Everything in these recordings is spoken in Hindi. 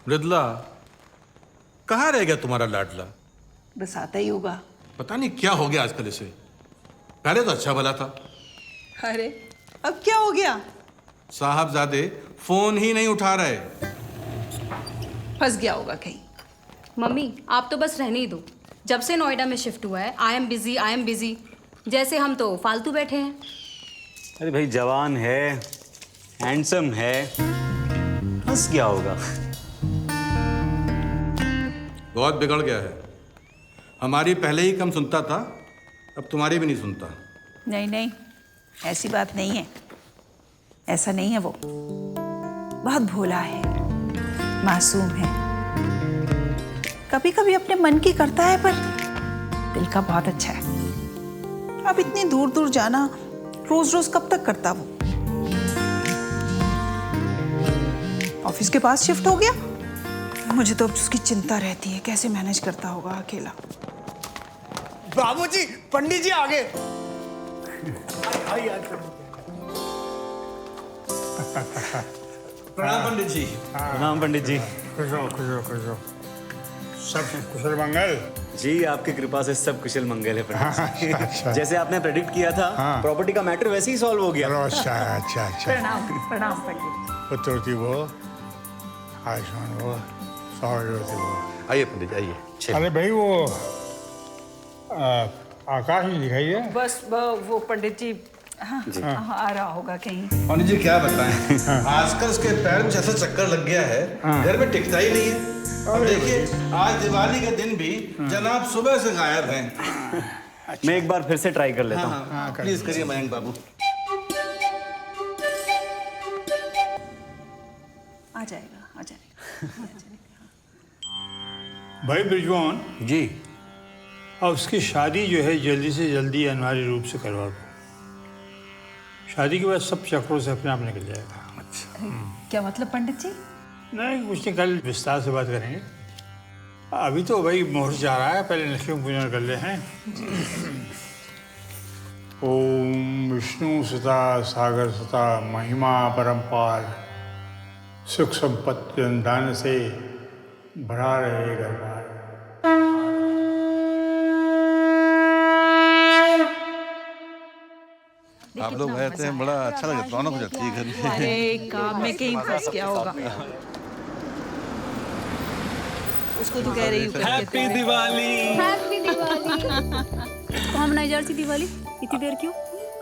मृदुला, कहाँ रह गया तुम्हारा लाडला? बस आता ही होगा। पता नहीं क्या हो गया आजकल इसे। पहले तो अच्छा भला था। अरे अब क्या हो गया? साहबजादे फोन ही नहीं उठा रहे। फंस गया होगा कहीं। मम्मी आप तो बस रहने ही दो। जब से नोएडा में शिफ्ट हुआ है आई एम बिजी जैसे हम तो फालतू बैठे हैं। अरे भाई जवान है, हैंडसम है, फंस गया होगा। बहुत बिगड़ गया है। हमारी पहले ही कम सुनता था, अब तुम्हारी भी नहीं सुनता। नहीं नहीं, ऐसी बात नहीं है। ऐसा नहीं है वो। बहुत भोला है, मासूम है। कभी कभी अपने मन की करता है पर दिल का बहुत अच्छा है। अब इतनी दूर दूर जाना रोज रोज कब तक करता वो? ऑफिस के पास शिफ्ट हो गया। मुझे तो अब उसकी चिंता रहती है, कैसे मैनेज करता होगा अकेला। बाबूजी, पंडित जी आ गए। प्रणाम पंडित जी। प्रणाम पंडित जी। खुश हो। सब कुशल मंगल। जी आपकी कृपा से सब कुशल मंगल है पंडित जी। अच्छा। जैसे आपने प्रेडिक्ट किया था, हाँ। प्रॉपर्टी का मैटर वैसे ही सॉल्व हो गया। चलो अच्छा। प्रणाम पंडित। पुत्रवती वो, आयुष्मान वो, सौभाग्यवती वो। आइए पंडित जी, आइए। अरे भाई वो आकाश नहीं दिखाई है। बस वो पंडित जी हाँ, आ रहा होगा कहीं। पंडित जी क्या बताएं, आजकल उसके पैर में जैसा चक्कर लग गया है, घर में टिकता ही नहीं है। अब देखिए आज दिवाली के दिन भी जनाब सुबह से गायब हैं। मैं एक बार फिर से ट्राई कर लेता हूँ। हाँ, प्लीज करिए मयंक बाबू। आ जाएगा। भाई ब्रिजवान, जी अब उसकी शादी जो है जल्दी से जल्दी अनिवार्य रूप से करवा दो। शादी के बाद सब चक्रों से अपने आप निकल जाएगा। क्या मतलब पंडित जी? नहीं कुछ नहीं, कल विस्तार से बात करेंगे। अभी तो भाई मुहूर्त जा रहा है, पहले लक्ष्मी पूजन कर ले हैं। ओम विष्णु सुता सागर सुता महिमा परम्पार, सुख संपत्ति दान से भरा रहे घर बार। आप लोग आए थे, बड़ा अच्छा लगा, रौनक हो जाती है घर में। अरे काम में कहीं फंस गया होगा। उसको तो कह रही हूँ हैप्पी दिवाली। हैप्पी दिवाली। कहाँ मनाई जा रही थी दिवाली? इतनी देर क्यों?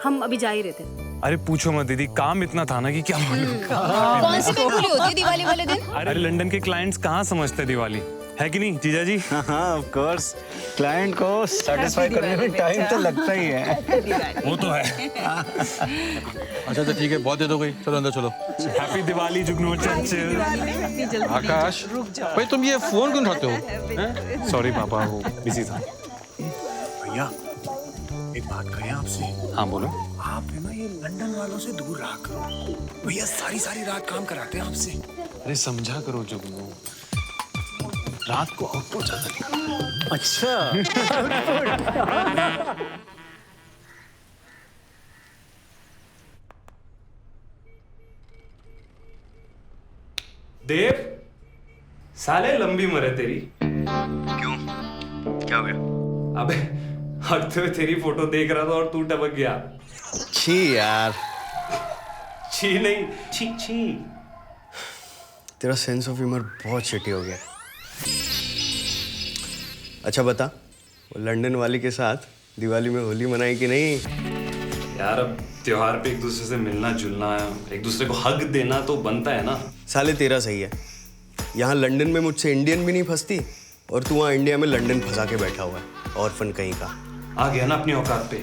हम अभी जा ही रहे थे। अरे पूछो मत दीदी, काम इतना था ना कि क्या मालूम। कौन सी बेवकूफी होती है दिवाली वाले दिन? अरे लंदन के क्लाइंट्स कहाँ समझते दिवाली, है कि नहीं जीजा जी? हाँ ऑफ कोर्स, क्लाइंट को सेटिस्फाई करने में टाइम तो लगता ही है। वो तो है। अच्छा ठीक है, बहुत देर हो गई, चलो अंदर चलो। हैप्पी दिवाली जुगनू चंचल। आकाश भाई तुम ये फोन क्यों उठाते हो? सॉरी पापा, वो बिजी था। भैया एक बात करें आपसे। हाँ बोलो। आप है ना ये लंदन वालों से दूर रहा करो। भैया सारी रात काम कराते हैं आपसे। अरे समझा करो जुगनू, रात को आउटपुट ज्यादा निकलता। अच्छा देव साले लंबी मरे तेरी। क्यों, क्या हो गया? अबे हटते हुए तेरी फोटो देख रहा था और तू टपक गया। छी यार, छी नहीं, छी छी। तेरा सेंस ऑफ ह्यूमर बहुत शिटी हो गया। अच्छा बता, वो लंदन वाली के साथ दिवाली में होली मनाई कि नहीं? यार अब त्योहार पे एक दूसरे से मिलना जुलना, एक दूसरे को हक देना तो बनता है ना। साले तेरा सही है, यहाँ लंदन में मुझसे इंडियन भी नहीं फंसती और तू वहाँ इंडिया में लंदन फंसा के बैठा हुआ है ऑर्फन कहीं का। आ गया ना अपनी औकात पे।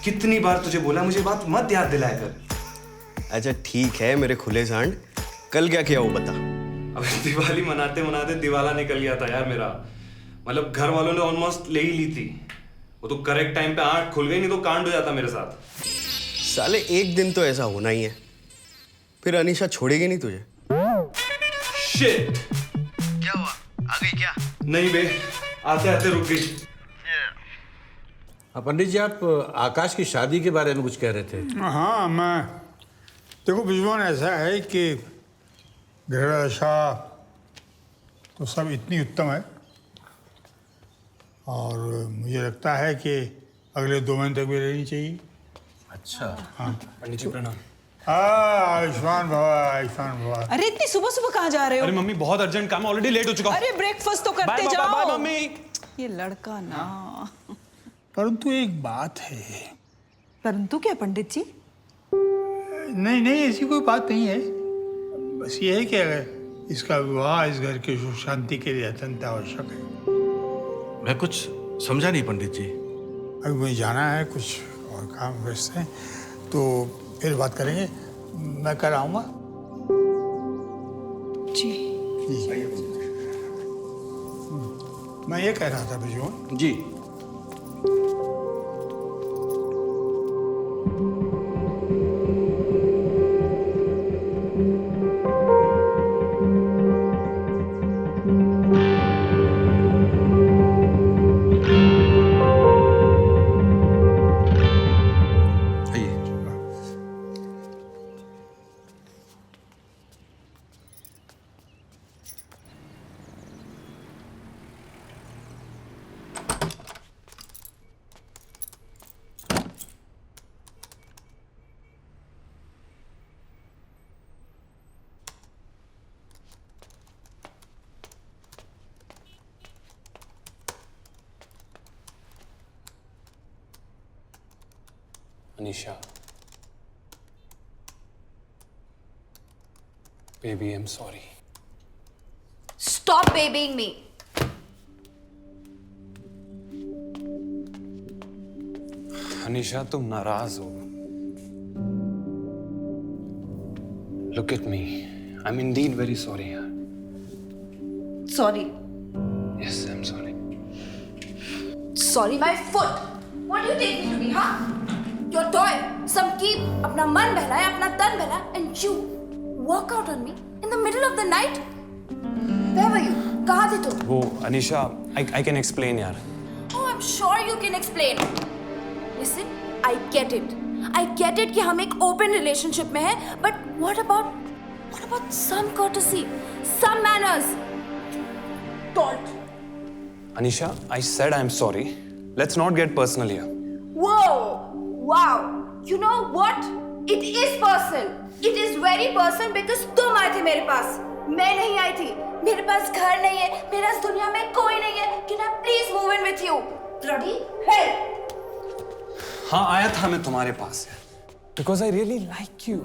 कितनी बार तुझे बोला मुझे बात मत याद दिलाया कर। अच्छा ठीक है मेरे खुले सांड, कल क्या किया वो बता। अबे दिवाली मनाते मनाते दिवाला निकल गया था यार मेरा। मतलब घर वालों ने ऑलमोस्ट ले ही ली थी। वो तो करेक्ट टाइम पे आंख खुल गई, नहीं तो कांड हो जाता मेरे साथ। साले एक दिन तो ऐसा होना ही है, फिर अनीशा छोड़ेगी नहीं तुझे। शिट! क्या हुआ, आ गई क्या? नहीं बे, आते आते रुक गई। पंडित जी आप आकाश की शादी के बारे में कुछ कह रहे थे। हाँ, मैं देखो विजवान ऐसा है कि ग्रह दशा तो सब इतनी उत्तम है और मुझे लगता है कि अगले 2 महीने तक भी रहनी चाहिए। अच्छा। हाँ पंडित जी प्रणाम। आयुष्मान भवा, आयुष्मान भवा। अरे इतनी सुबह सुबह कहाँ जा रहे हो? अरे मम्मी बहुत अर्जेंट काम है, ऑलरेडी लेट हो चुका हूं। अरे ब्रेकफास्ट तो करते बाय जाओ। Bye mummy. ये लड़का ना। परंतु एक बात है। परंतु क्या पंडित जी? नहीं नहीं ऐसी कोई बात नहीं है, बस ये है कि अगर इसका विवाह इस घर की सुख शांति के लिए अत्यंत आवश्यक है। मैं कुछ समझा नहीं पंडित जी। अभी मुझे जाना है, कुछ और काम व्यस्त है, तो फिर बात करेंगे। मैं कल आऊँगा। जी मैं ये कह रहा था बिजोन जी। Anisha, baby, I'm sorry. Stop babying me. Anisha, तुम नाराज हो। Look at me. I'm indeed very sorry, yaar. Sorry. Yes, I'm sorry. Sorry, my foot. What do you take me to be, huh? Your toy. Some keep अपना मन बहलाए, अपना तन बहलाए, and you walk out on me in the middle of the night. Where were you? कहाँ थे तुम? वो Anisha, I can explain, यार. Oh, I'm sure you can explain. Listen, I get it. I get it कि हम एक open relationship में हैं, but what about some courtesy, some manners? Don't. Anisha, I said I'm sorry. Let's not get personal here. Whoa! Wow! You know what? It is personal. It is very personal because तुम आए थे मेरे पास. मैं नहीं आई थी. मेरे पास घर नहीं है. मेरा इस दुनिया में कोई नहीं है. Can I please move in with you? Bloody hell! हाँ आया था मैं तुम्हारे पास because I really like you.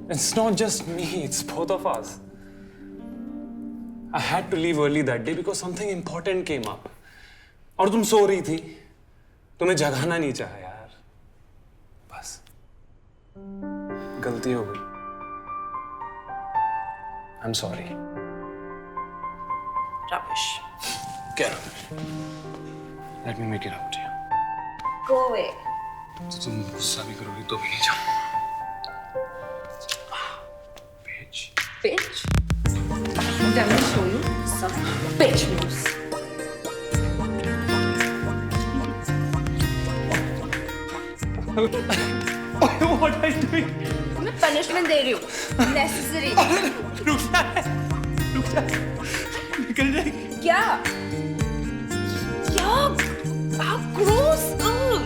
It's not just me, it's both of us. I had to leave early that day because something important came up. और तुम सो रही थी, तुम्हें जगाना नहीं चाहा यार, बस गलती हो गई. I'm sorry. Rubbish. क्या rubbish? Let me make it up to you. Go away. तो तुम गुस्सा भी करोगी तो भी नहीं जाऊंगा. Bitch. Bitch. Let me show you some bitch moves. What are you doing? मैं punishment दे रही हूँ. Necessary. रुक जा, निकल जाएगी. क्या? क्या? How gross! Ugh.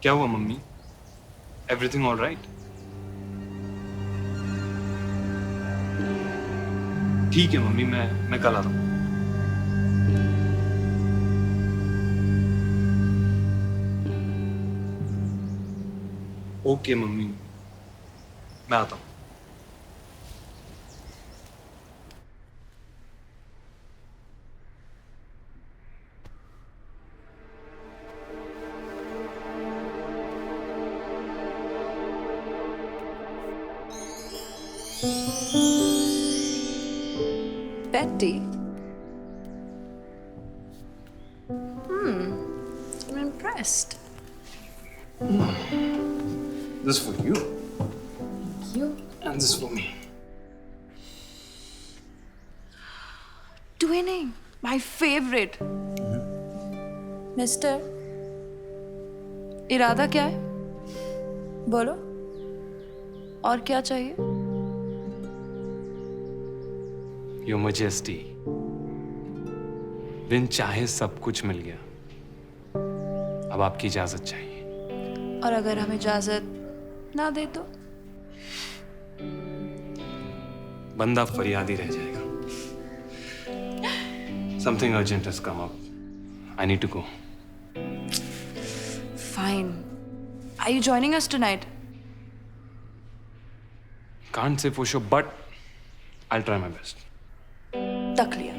क्या हुआ मम्मी? Everything all right? ठीक है मम्मी, मैं कल आता हूँ। ओके मम्मी, मैं आता हूँ। Betty. I'm impressed. This for you You? and this for me. Twinning. My favorite. Mister. इरादा क्या है? बोलो। और क्या चाहिए? Your Majesty, बिन चाहे सब कुछ मिल गया। अब आपकी इजाजत चाहिए। और अगर हम इजाजत ना दे तो? बंदा फरियादी रह जाएगा। Something urgent has come up. I need to go. Fine. Are you joining us tonight? Can't say for sure, but I'll try my best. तक लिया।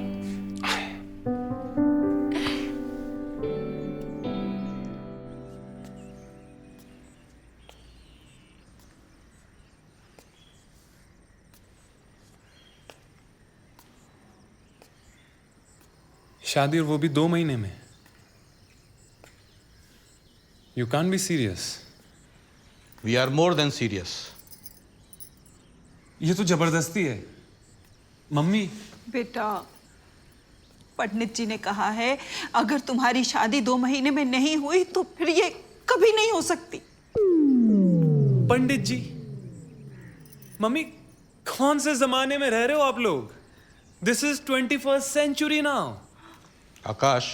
शादी और वो भी 2 महीने में। You can't be serious. We are more than serious. ये तो जबरदस्ती है मम्मी। बेटा, पंडित जी ने कहा है अगर तुम्हारी शादी 2 महीने में नहीं हुई तो फिर ये कभी नहीं हो सकती। पंडित जी, मम्मी कौन से जमाने में रह रहे हो आप लोग? This is 21st century now. आकाश,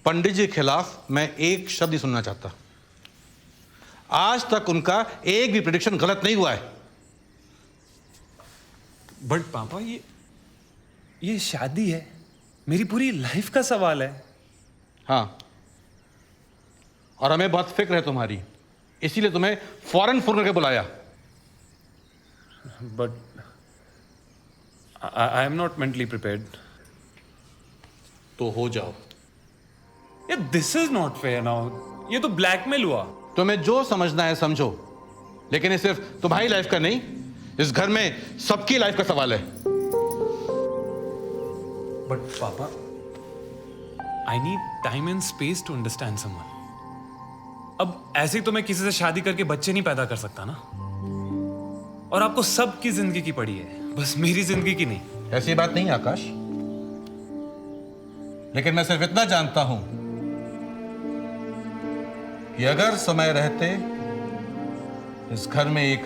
पंडित जी के खिलाफ मैं एक शब्द नहीं सुनना चाहता। आज तक उनका एक भी प्रेडिक्शन गलत नहीं हुआ है। बट पापा, ये शादी है, मेरी पूरी लाइफ का सवाल है। हाँ, और हमें बहुत फिक्र है तुम्हारी, इसीलिए तुम्हें फौरन फोन करके बुलाया। But I am not mentally prepared. तो हो जाओ। ये this is not fair now. ये तो ब्लैकमेल हुआ। तुम्हें जो समझना है समझो, लेकिन ये सिर्फ तुम्हारी लाइफ का नहीं, इस घर में सबकी लाइफ का सवाल है। But papa, I need time and space to understand someone. अब ऐसे ही तो मैं किसी से शादी करके बच्चे नहीं पैदा कर सकता ना। और आपको सबकी जिंदगी की पड़ी है, बस मेरी जिंदगी की नहीं। ऐसी बात नहीं आकाश, लेकिन मैं सिर्फ इतना जानता हूं कि अगर समय रहते इस घर में एक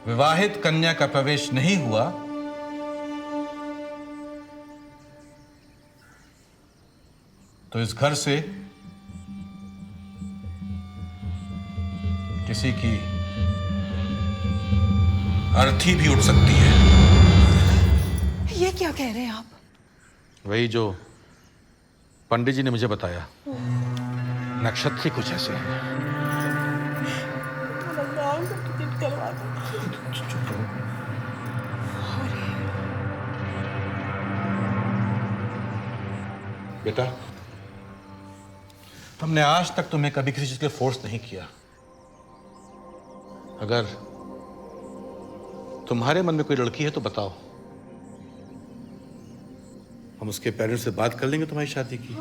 विवाहित कन्या का प्रवेश नहीं हुआ तो इस घर से किसी की अर्थी भी उठ सकती है। ये क्या कह रहे हैं आप? वही जो पंडित जी ने मुझे बताया, नक्षत्र कुछ ऐसे हैं। बेटा, हमने आज तक तुम्हें कभी किसी चीज के लिए फोर्स नहीं किया। अगर तुम्हारे मन में कोई लड़की है तो बताओ, हम उसके पेरेंट्स से बात कर लेंगे तुम्हारी शादी की।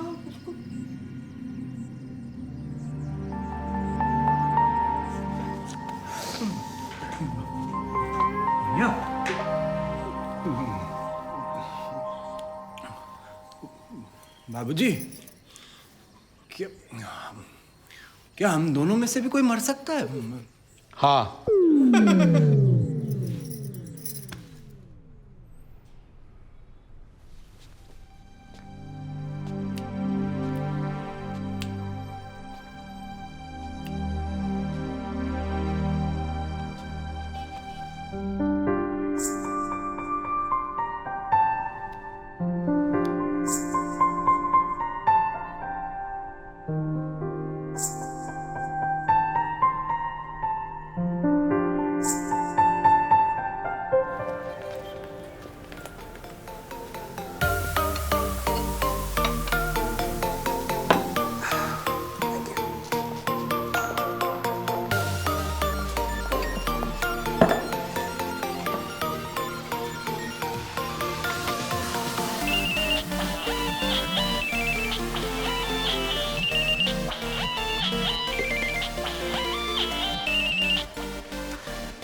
बाबूजी, क्या हम दोनों में से भी कोई मर सकता है? हाँ,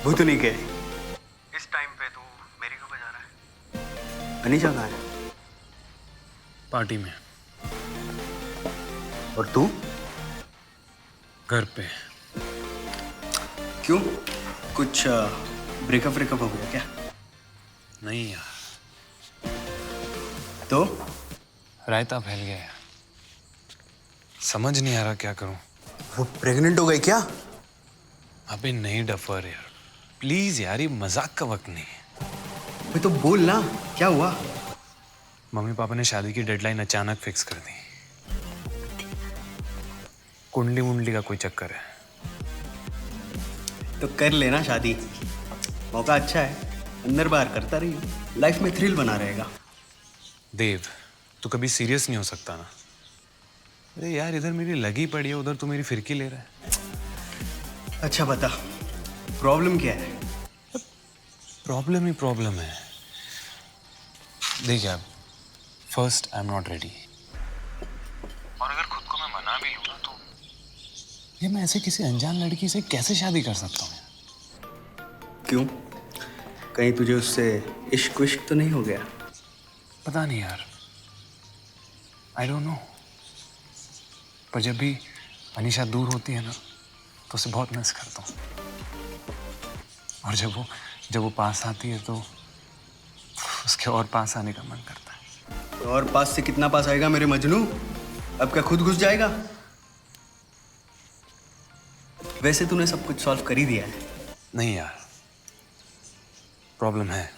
भूतनी के इस टाइम पे तू मेरी क्यों बजा रहा है? अनीशा कहाँ है? पार्टी में। और तू? घर पे। क्यों? कुछ ब्रेकअप हो गया क्या? नहीं यार, तो रायता फैल गया यार। समझ नहीं आ रहा क्या करूं। वो प्रेग्नेंट हो गई क्या? अबे नहीं डफर यार, प्लीज यार, ये मजाक का वक्त नहीं है। मैं तो बोल ना, क्या हुआ? मम्मी पापा ने शादी की डेडलाइन अचानक फिक्स कर दी। कुंडली मुंडली का कोई चक्कर है। तो कर लेना शादी, मौका अच्छा है, अंदर बाहर करता रही, लाइफ में थ्रिल बना रहेगा। देव, तू कभी सीरियस नहीं हो सकता ना। अरे यार, इधर मेरी लगी पड़ी है, उधर तू मेरी फिरकी ले रहा है। अच्छा बता, प्रॉब्लम क्या है? प्रॉब्लम ही प्रॉब्लम है। देख यार, first I am not ready, और अगर खुद को मैं मना भी लूँ ना तो ये मैं ऐसे किसी अनजान लड़की से कैसे शादी कर सकता हूँ? क्यों? कहीं तुझे उससे इश्क विश्क तो नहीं हो गया? पता नहीं यार, आई डोंट नो। पर जब भी अनीशा दूर होती है ना तो उसे बहुत मिस करता हूँ। और जब वो पास आती है तो उसके और पास आने का मन करता है। और पास से कितना पास आएगा मेरे मजनू? अब क्या खुद घुस जाएगा? वैसे तूने सब कुछ सॉल्व कर ही दिया है। नहीं यार, प्रॉब्लम है।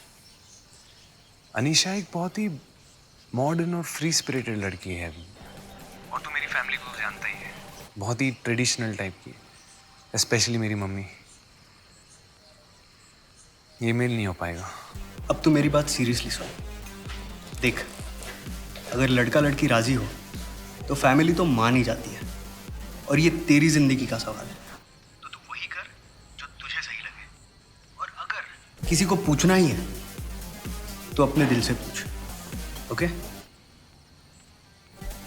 अनीशा एक बहुत ही मॉडर्न और फ्री स्पिरिटेड लड़की है, और तू मेरी फैमिली को जानता ही है, बहुत ही ट्रेडिशनल टाइप की, स्पेशली मेरी मम्मी। ये मेल नहीं हो पाएगा। अब तू मेरी बात सीरियसली सुन। देख, अगर लड़का लड़की राजी हो तो फैमिली तो मान ही जाती है, और ये तेरी जिंदगी का सवाल है, तो तू वही कर जो तुझे सही लगे। और अगर किसी को पूछना ही है तो अपने दिल से पूछ। Okay?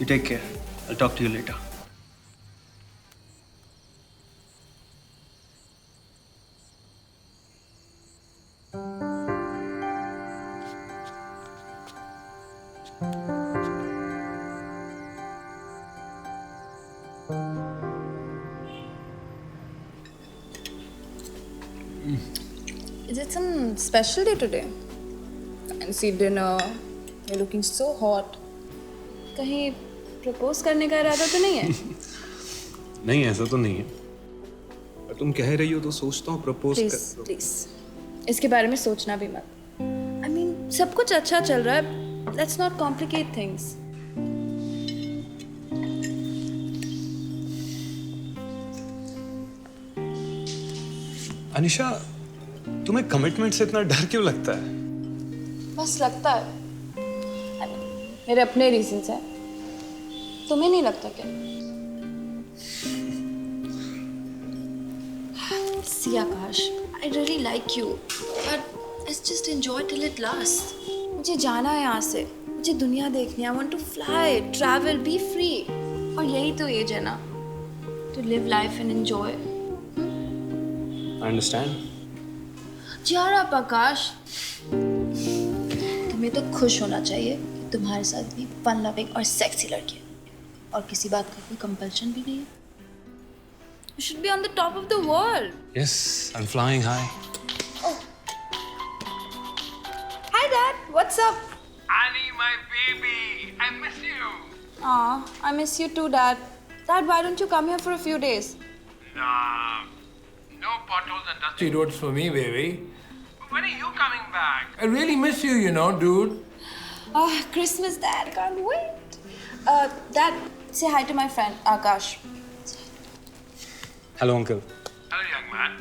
You take care, I talk to you later. Is it some special day today? Fancy dinner. You're looking so hot. कहीं प्रपोज करने का इरादा तो नहीं है? नहीं, ऐसा तो नहीं है, पर तुम कह रही हो तो सोचता हूँ प्रपोज कर। प्लीज इसके बारे में सोचना भी मत। I mean, सब कुछ अच्छा चल रहा है। Let's not complicate things. Anisha, तुम्हें कमिटमेंट से इतना डर क्यों लगता है? बस लगता है। I mean, मेरे अपने रीजंस हैं। तुम्हें नहीं लगता क्या? See, Akash, I really like you, but let's just enjoy till it lasts. मुझे जाना है यहाँ से, मुझे दुनिया देखनी है। I want to fly, travel, be free. और यही तो एज है ना, to live life and enjoy. I understand. यार आप आकाश, तुम्हें तो खुश होना चाहिए कि तुम्हारे साथ भी फन लविंग और सेक्सी लड़की है, और किसी बात का कोई कंपल्शन भी नहीं है। You should be on the top of the world. Yes, I'm flying high. Hi Dad, what's up? Annie, my baby, I miss you. Aw, I miss you too, Dad. Dad, why don't you come here for a few days? Nah, no potholes and dusty Roads for me, baby. When are you coming back? I really miss you, you know, dude. Christmas, Dad, can't wait. Dad, say hi to my friend Akash. Hello, uncle. Hello, young man.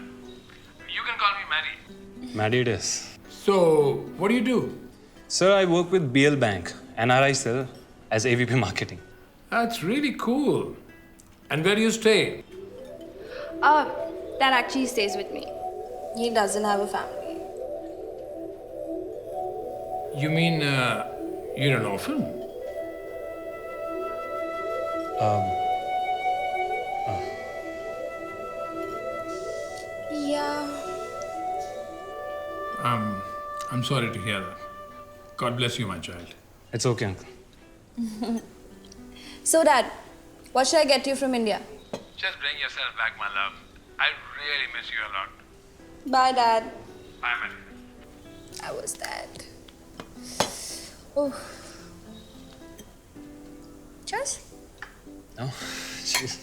You can call me Maddie. Maddie it is. So, what do you do? Sir, I work with BL Bank, NRI sir, as AVP marketing. That's really cool. And where do you stay? Dad actually stays with me. He doesn't have a family. You mean you're an orphan? Yeah, I'm sorry to hear that. God bless you, my child. It's okay, uncle. So, Dad, what should I get you from India? Just bring yourself back, my love. I really miss you a lot. Bye, Dad. Bye, man. How was that? Oh. Cheers. No? Cheers.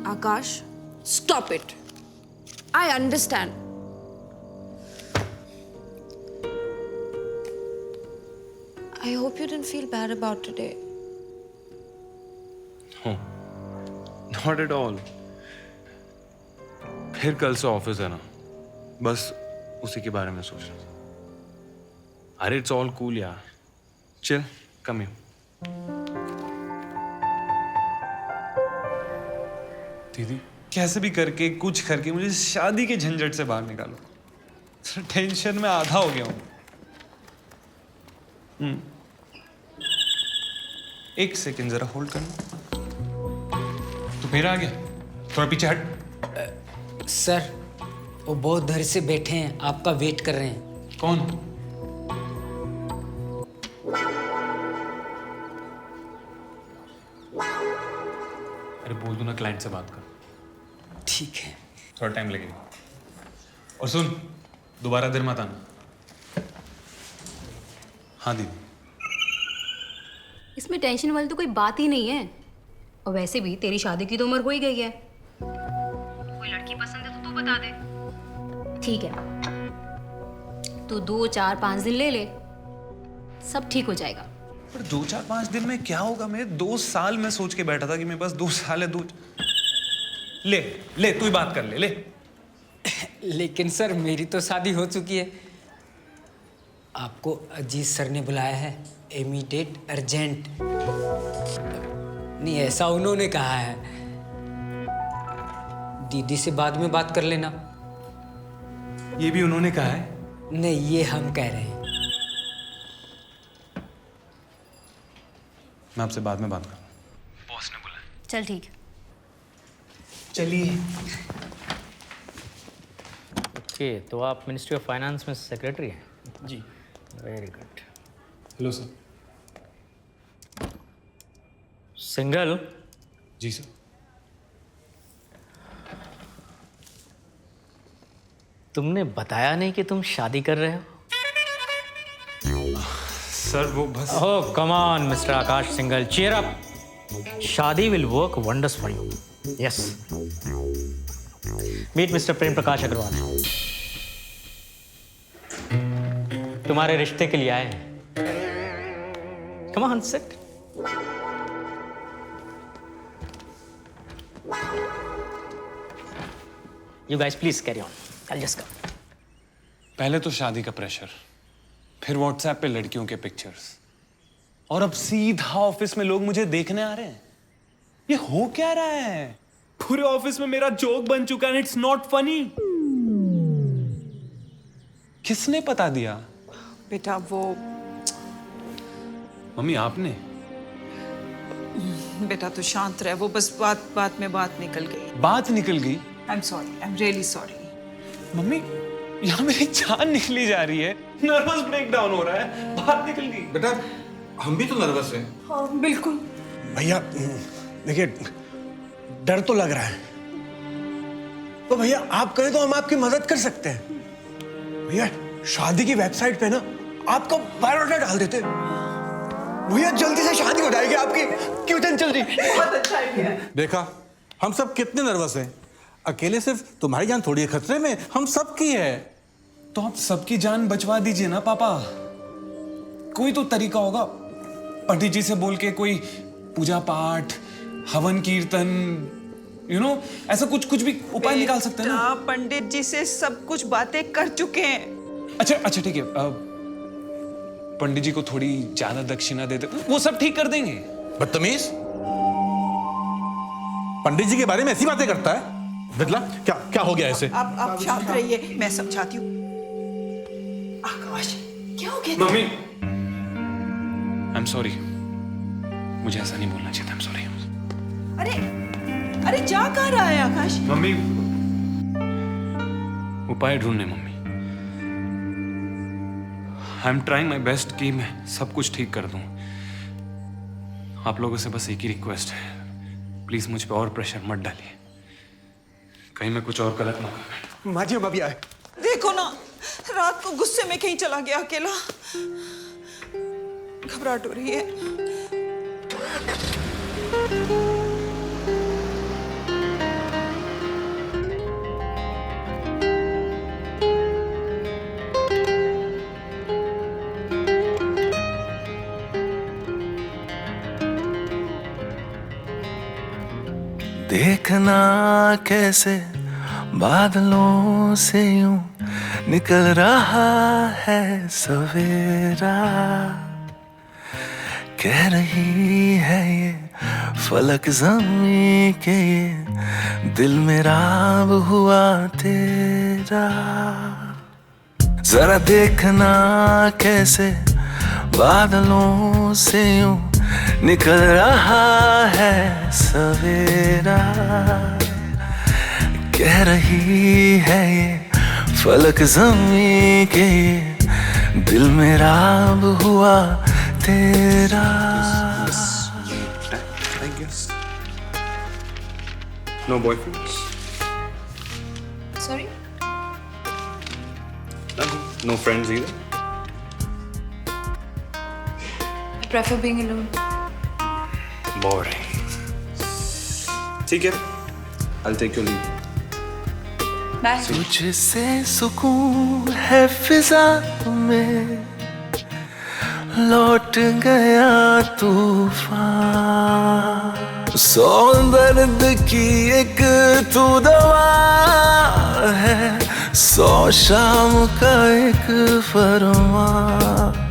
Akash, stop it. I understand. I hope you didn't feel bad about today. No, not at all. फिर कल से ऑफिस है ना, बस उसी के बारे में सोच रहा था। अरे इट्स ऑल कूल यार। Chill, come here. दीदी कैसे भी करके कुछ करके मुझे शादी के झंझट से बाहर निकालो। टेंशन में आधा हो गया हूं। एक सेकंड जरा होल्ड करना। तो फिर आ गया, थोड़ा पीछे हट। सर, वो बहुत देर से बैठे हैं, आपका वेट कर रहे हैं। कौन? अरे बोल दो ना क्लाइंट से बात कर। ठीक है। थोड़ा टाइम लगेगा। और सुन, दोबारा देर मत आना। हाँ दीदी। इसमें टेंशन वाली तो कोई बात ही नहीं है। और वैसे भी तेरी शादी की तो उम्र हो ही गई है। कोई लड़की पसंद है तो तू बता दे। ठीक है, तो 2, 4, 5 दिन ले ले, सब ठीक हो जाएगा। पर 2, 4, 5 दिन में क्या होगा? मैं 2 साल में सोच के बैठा था कि मेरे पास 2 साल है। ले तू ही बात कर ले। लेकिन सर, मेरी तो शादी हो चुकी है। आपको अजीत सर ने बुलाया है, इमीडिएट अर्जेंट। नहीं, ऐसा उन्होंने कहा है। दीदी से बाद में बात कर लेना। ये भी उन्होंने कहा है? नहीं, ये हम कह रहे हैं। मैं आपसे बाद में बात करूँ। बॉस ने बुलाया। चल ठीक। चलिए। ओके, तो आप मिनिस्ट्री ऑफ फाइनेंस में सेक्रेटरी हैं? जी। Very good. Hello sir. Single? जी सर। तुमने बताया नहीं कि तुम शादी कर रहे हो? सर वो बस। Oh come on mister Akash single, cheer up. शादी will work wonders for you. Yes. Meet mister Prem Prakash Agarwal. तुम्हारे रिश्ते के लिए आए हैं। Come on sit. You guys please carry on. I'll just come. पहले तो शादी का प्रेशर, फिर व्हाट्सएप पे लड़कियों के पिक्चर्स, और अब सीधा ऑफिस में लोग मुझे देखने आ रहे हैं। ये हो क्या रहा है? पूरे ऑफिस में मेरा जोक बन चुका है। It's not funny. किसने पता दिया? बेटा वो मम्मी आपने? बेटा तो शांत रहे, वो बस बात में बात निकल गई। बात निकल गई? I am sorry, I am really sorry. Mummy यहाँ मेरी जान निकली जा रही है, नर्वस ब्रेकडाउन हो रहा है, बात निकल गई। बेटा हम भी तो नर्वस हैं। हाँ बिल्कुल। भैया देखिए, डर तो लग रहा है, तो भैया आप कहें तो हम आपकी मदद कर सकते हैं। भैया शादी की वेबसाइट पे ना आपका बायोडाटा डाल देते, भैया जल्दी से शादी हो जाएगी आपकी। क्यों टेंशन जी? बहुत अच्छा आइडिया है। देखा हम सब कितने नर्वस हैं। अकेले सिर्फ तुम्हारी जान थोड़ी है खतरे में, हम सब की है। तो आप सबकी जान बचवा दीजिए ना पापा। कोई तो तरीका होगा, पंडित जी से बोल के कोई पूजा पाठ, हवन कीर्तन, ऐसा कुछ भी उपाय निकाल सकते हैं ना। पंडित जी से सब कुछ बातें कर चुके हैं। अच्छा ठीक है, पंडित जी को थोड़ी ज्यादा दक्षिणा दे दे, वो सब ठीक कर देंगे। बदतमीज, पंडित जी के बारे में ऐसी बातें करता है? विद्ला, क्या क्या हो गया ऐसे? आप शांत रहिए, मैं समझाती हूँ। आकाश, क्या हो गया? मम्मी, आई एम सॉरी, मुझे ऐसा नहीं बोलना चाहिए था। I am sorry. अरे जा कहाँ रहा है आकाश? मम्मी, उपाय ढूंढने mummy. I am trying my best कि मैं सब कुछ ठीक कर दूं। आप लोगों से बस एक ही रिक्वेस्ट है, प्लीज मुझ पे और प्रेशर मत डालिए, कहीं मैं कुछ और गलत ना करूं। माँ जी हम अभी आए। देखो ना, रात को गुस्से में कहीं चला गया अकेला। घबराहट हो रही है। देखना कैसे बादलों से यूं निकल रहा है सवेरा, कह रही है ये फलक ज़मीं के ये दिल मेरा अब हुआ तेरा। जरा देखना कैसे बादलों से यूं निकल रहा है सवेरा, कह रही है ये फलक ज़मीं के ये दिल मेरा अब हुआ तेरा। No boyfriends? Sorry? No friends either? I prefer being alone. Boring. ठीक है, I'll take your leave. Bye. तुझसे सुकून है फिजा में, लौट गया तूफान, सौ दर्द की एक तू दवा है, सौ शाम का एक फरमान।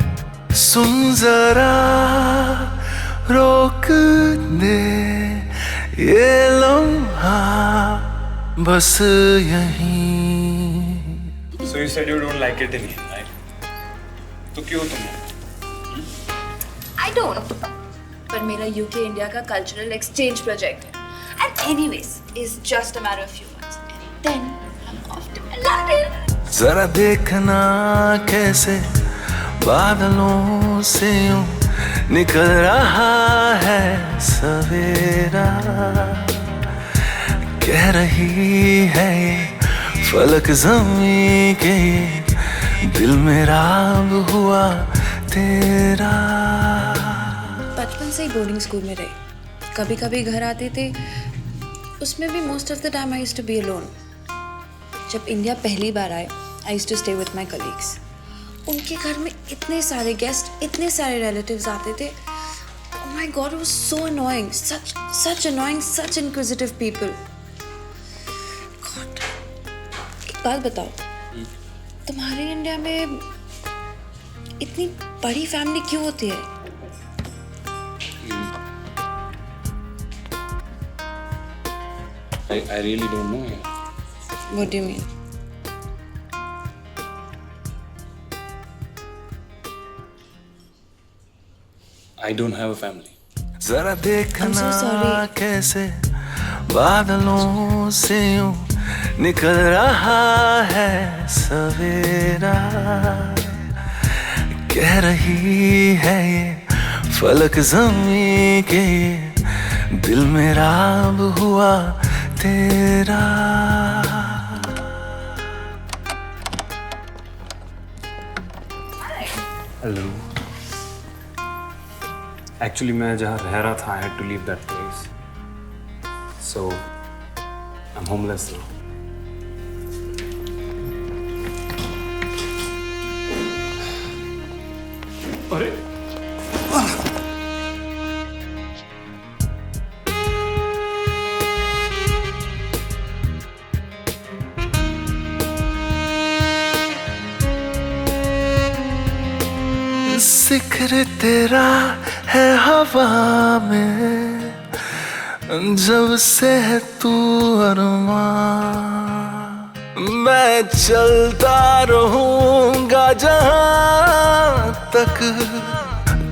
सुन जरा रोक दे ये लम्हा बस यहीं। So you said you don't like it in here, right? तो क्यों तुम? I don't. पर मेरा UK इंडिया का कल्चरल एक्सचेंज प्रोजेक्ट है. And anyways, it's just a matter of few months. Then I'm off to London. जरा देखना कैसे बादलों से यूं निकल रहा है सवेरा, कह रही है ये फलक ज़मीं के ये दिल मेरा अब हुआ तेरा। बचपन से ही बोर्डिंग स्कूल में रहे, कभी कभी घर आते थे, उसमें भी most of the time I used to be alone. जब इंडिया पहली बार आए, I used to stay with my colleagues. उनके घर में इतने सारे गेस्ट, इतने सारे रिलेटिव्स आते थे। Oh my God, it was so annoying, such annoying, such inquisitive people. God, एक बात बताओ, तुम्हारे इंडिया में इतनी बड़ी फैमिली क्यों होती है? I really don't know. What do you mean? I don't have a family. जरा देखना कैसे बादलों से यूं निकल रहा है सवेरा, कह रही है ये फलक ज़मीं के ये दिल मेरा अब हुआ तेरा। Hello. Actually, मैं जहाँ रह रहा था, I had to leave that place. So, I'm homeless now. अरे जिक्र तेरा है हवा में, जब से है तू अरमां, मैं चलता रहूंगा जहां तक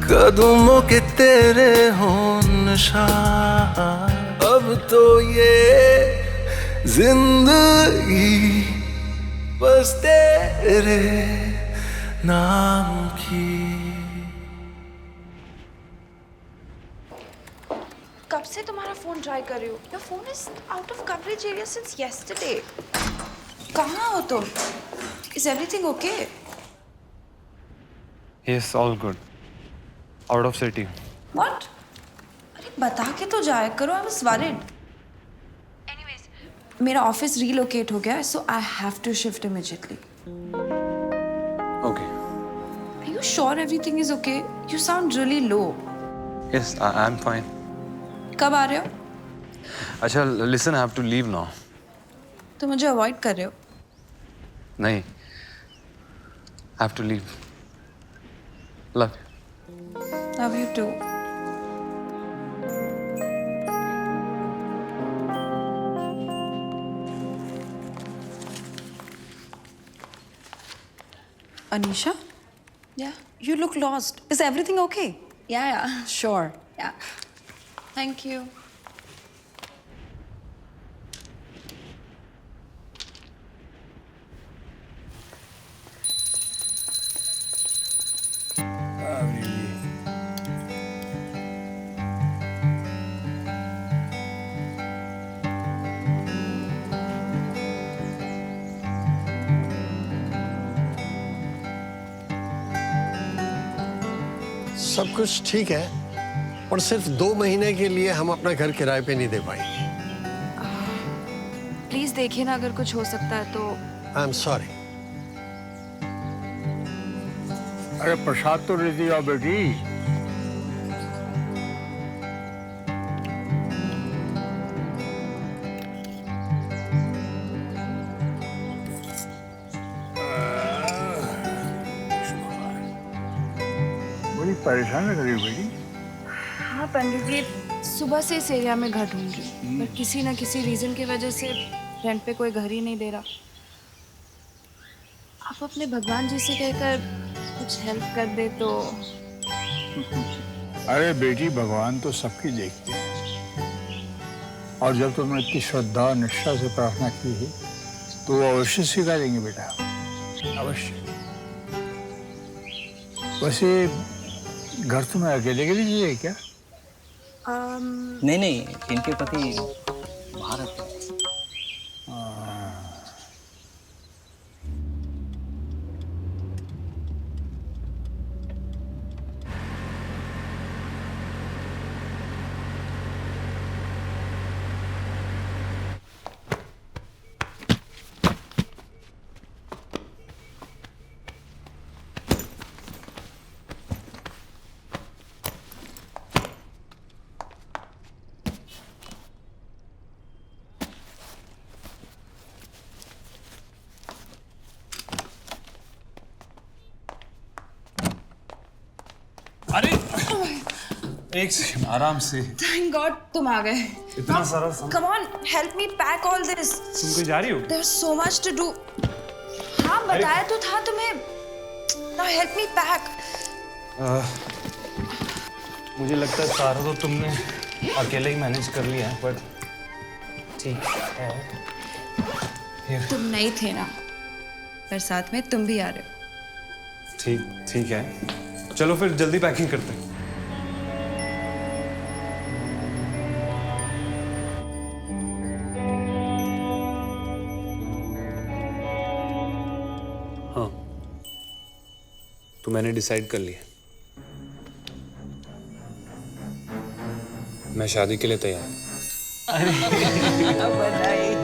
कदमों के तेरे हो निशान। अब तो ये जिंदगी बस तेरे नाम की। कब से तुम्हारा फोन ट्राई कर रही हो? Your phone is out of coverage area since yesterday. कहाँ हो तुम? Is everything okay? Yes, all good. Out of city. What? अरे बता के तो जाया करो, आई वाज वरीड। एनीवेज, मेरा ऑफिस रीलोकेट हो गया है, so I have to shift immediately. Okay. Are you sure everything is okay? You sound really low. Yes, I'm fine. कब आ रहे हो? अच्छा, listen, I have to leave now. तो मुझे अवॉइड कर रहे हो? नहीं. I have to leave. Love you. Love you too. Anisha? Yeah. You look lost. Is everything okay? Yeah, sure. Yeah. Thank you. सब कुछ ठीक है, और सिर्फ 2 महीने के लिए हम अपना घर किराए पे नहीं दे पाएंगे। प्लीज देखिए ना, अगर कुछ हो सकता है तो। I am sorry. अरे प्रसाद तो दे दिया बेटी। बड़ी परेशान लग रही हो बेटी। हाँ पंडित जी, सुबह से इस एरिया में घर ढूंढ रही, पर किसी न किसी रीजन की वजह से रेंट पे कोई घर ही नहीं दे रहा। आप अपने भगवान जी से कहकर कुछ हेल्प कर दे तो। अरे बेटी, भगवान तो सबकी देखते हैं, और जब तुमने इतनी श्रद्धा और निष्ठा से प्रार्थना की है तो वो अवश्य स्वीकारेंगे बेटा, अवश्य। वैसे घर तुम्हें अकेले के लिए चाहिए क्या? नहीं नहीं, इनके पति भारत है। एक सेकंड, आराम से। थैंक गॉड तुम आ गए। इतना सारा सामान। Come on, help me pack all this. तुम कहीं जा रही हो? There's so much to do. हाँ, बताया तो था तुम्हें। Now help me pack. मुझे लगता है सारा तो तुमने अकेले ही मैनेज कर लिया है, बट ठीक है। तुम नहीं थे ना, पर साथ में तुम भी आ रहे हो। ठीक है, चलो फिर जल्दी पैकिंग करते हैं। हाँ, तो मैंने डिसाइड कर लिया, मैं शादी के लिए तैयार।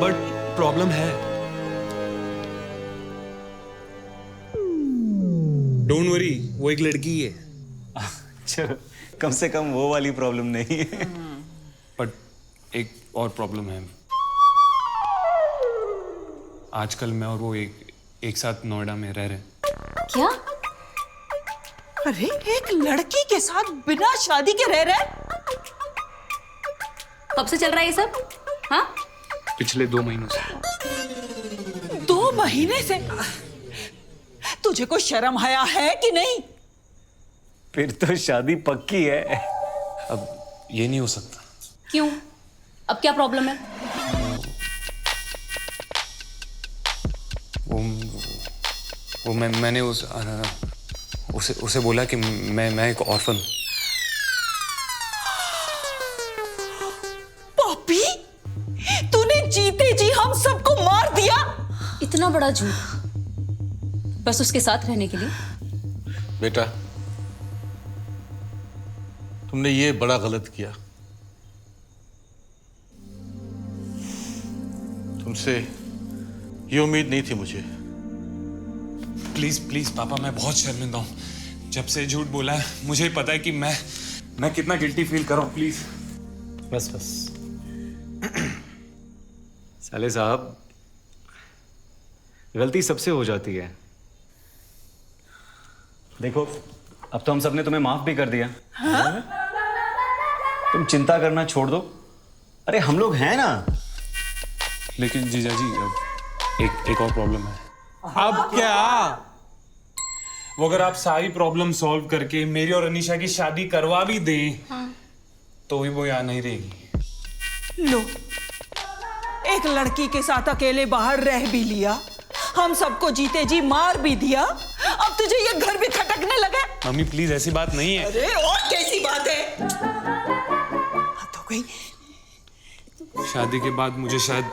बट प्रॉब्लम है। डोंट वरी, वो एक लड़की है। चलो, कम से कम वो वाली प्रॉब्लम नहीं है। बट एक और प्रॉब्लम है। आजकल मैं और वो एक साथ नोएडा में रह रहे हैं। क्या? अरे, एक लड़की के साथ बिना शादी के रह रहे? कब से चल रहा है ये सब? हाँ, पिछले 2 महीनों से। 2 महीने से? तुझे कोई शर्म हया है कि नहीं? फिर तो शादी पक्की है। अब ये नहीं हो सकता। क्यों? अब क्या प्रॉब्लम है? मैंने उसे बोला कि मैं एक ऑर्फन। पॉपी, तूने जीते जी हम सबको मार दिया। इतना बड़ा झूठ बस उसके साथ रहने के लिए? बेटा, तुमने ये बड़ा गलत किया। तुमसे ये उम्मीद नहीं थी मुझे। प्लीज प्लीज पापा, मैं बहुत शर्मिंदा हूँ। जब से झूठ बोला है, मुझे पता है कि मैं कितना गिल्टी फील कर रहा हूँ। प्लीज बस बस। साले साहब, गलती सबसे हो जाती है। देखो, अब तो हम सबने तुम्हें माफ भी कर दिया। हाँ? तुम चिंता करना छोड़ दो। अरे हम लोग हैं ना। लेकिन जीजा जी, अब एक और प्रॉब्लम है। अब क्या? वो अगर आप सारी प्रॉब्लम सॉल्व करके मेरी और अनीशा की शादी करवा भी दें, तो भी वो यहाँ नहीं रहेगी। लो, एक लड़की के साथ अकेले बाहर रह भी लिया, हम सबको जीते जी मार भी दिया, अब तुझे ये घर भी खटकने लगा। मम्मी प्लीज, ऐसी बात नहीं है। अरे और कैसी बात है? तो गई। शादी के बाद मुझे शायद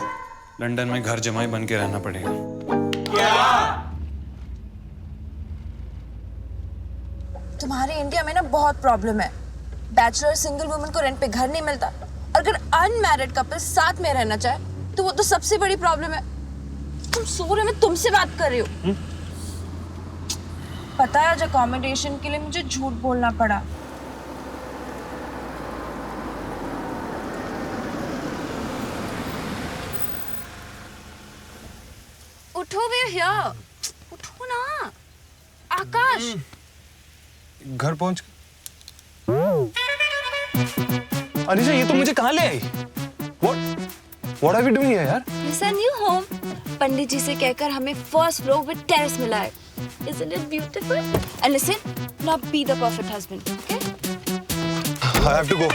लंदन में घर जमाई बन के रहना पड़ेगा। क्या? तुम्हारे इंडिया में ना बहुत प्रॉब्लम है। बैचलर सिंगल वुमन को रेंट पे घर नहीं मिलता। अगर अनमैरिड कपल साथ में रहना चाहे तो वो तो सबसे बड़ी प्रॉब्लम है। तुम सो रहे, मैं तुमसे बात कर रही हूँ। पता है, आज अकोमोडेशन के लिए मुझे झूठ बोलना पड़ा। उठो भैया, उठो ना। आकाश, घर पहुंच। अनीशा, ये तो मुझे कहाँ ले आई? What are we doing here, यार? Listen you home. पंडित जी से कहकर हमें फर्स्ट फ्लोर विद टेरेस मिला है। Isn't it beautiful? And listen, now be the perfect husband, okay? I have to go.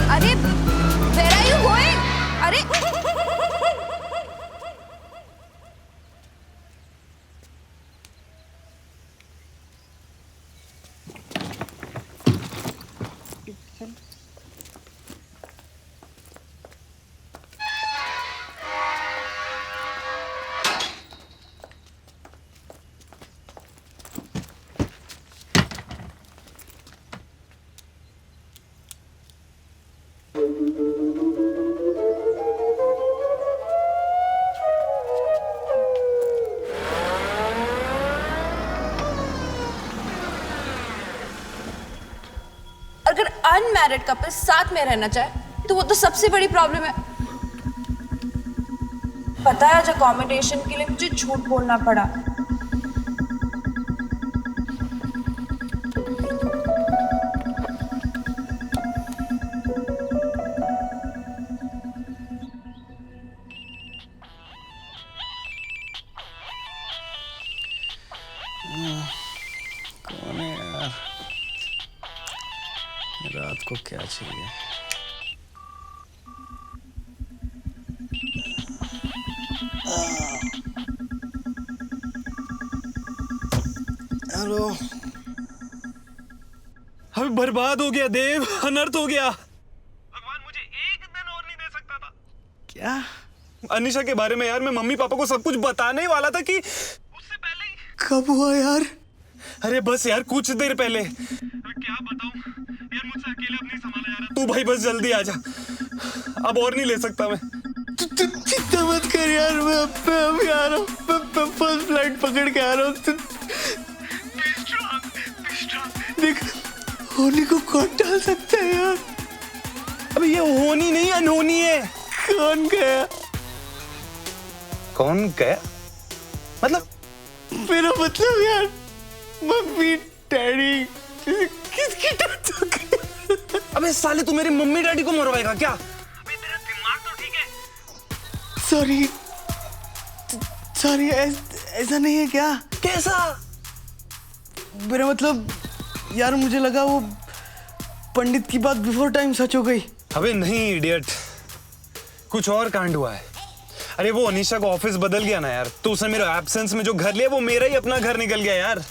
अरे, where are you going? अरे, अगर अनमैरिड कपल साथ में रहना चाहे तो वो तो सबसे बड़ी प्रॉब्लम है। पता है, आज अकोमोडेशन के लिए मुझे झूठ बोलना पड़ा। कौन है यार? रात को क्या चाहिए? हेलो। अभी बर्बाद हो गया देव, अनर्थ हो गया। भगवान मुझे एक दिन और नहीं दे सकता था। क्या? अनीशा के बारे में यार, मैं मम्मी पापा को सब कुछ बताने ही वाला था कि उससे पहले ही। कब हुआ यार? अरे बस यार, कुछ देर पहले। क्या बताऊं यार, मुझसे अकेले अब नहीं संभाला जा रहा। तू भाई बस जल्दी आ जा, अब और नहीं ले सकता मैं। चिंता मत कर यार, मैं अभी आ रहा हूँ। मैं फर्स्ट फ्लाइट पकड़ के आ रहा हूँ। होनी को कौन डाल सकता है यार? अबे ये होनी नहीं अनहोनी है। कौन गया? कौन गया मतलब? मेरा मतलब यार, मम्मी डैडी किसकी डेथ हो गई? अबे साले तू मेरी मम्मी डैडी को मरवाएगा क्या? अबे तेरा दिमाग तो ठीक है। सॉरी सॉरी, ऐसा नहीं है क्या? कैसा? मेरा मतलब यार, मुझे लगा वो पंडित की बात बिफोर टाइम सच हो गई। अबे नहीं इडियट, कुछ और कांड हुआ है। अरे वो अनीशा का ऑफिस बदल गया ना यार, तो उसने मेरे एब्सेंस में जो घर लिया वो मेरा ही अपना घर निकल गया यार।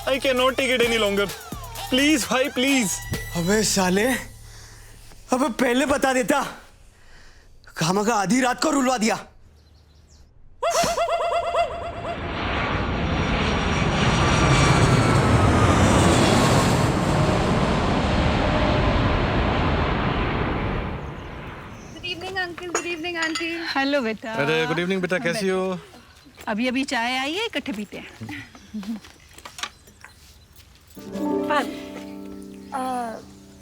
I cannot take it any longer. Please भाई प्लीज। अबे साले, अबे पहले बता देता, खामखा आधी रात को रुलवा दिया। Good evening uncle, good evening aunty. Hello बेटा। अरे गुड इवनिंग बेटा, कैसी हो? अभी अभी चाय आई है, इकट्ठे पीते हैं।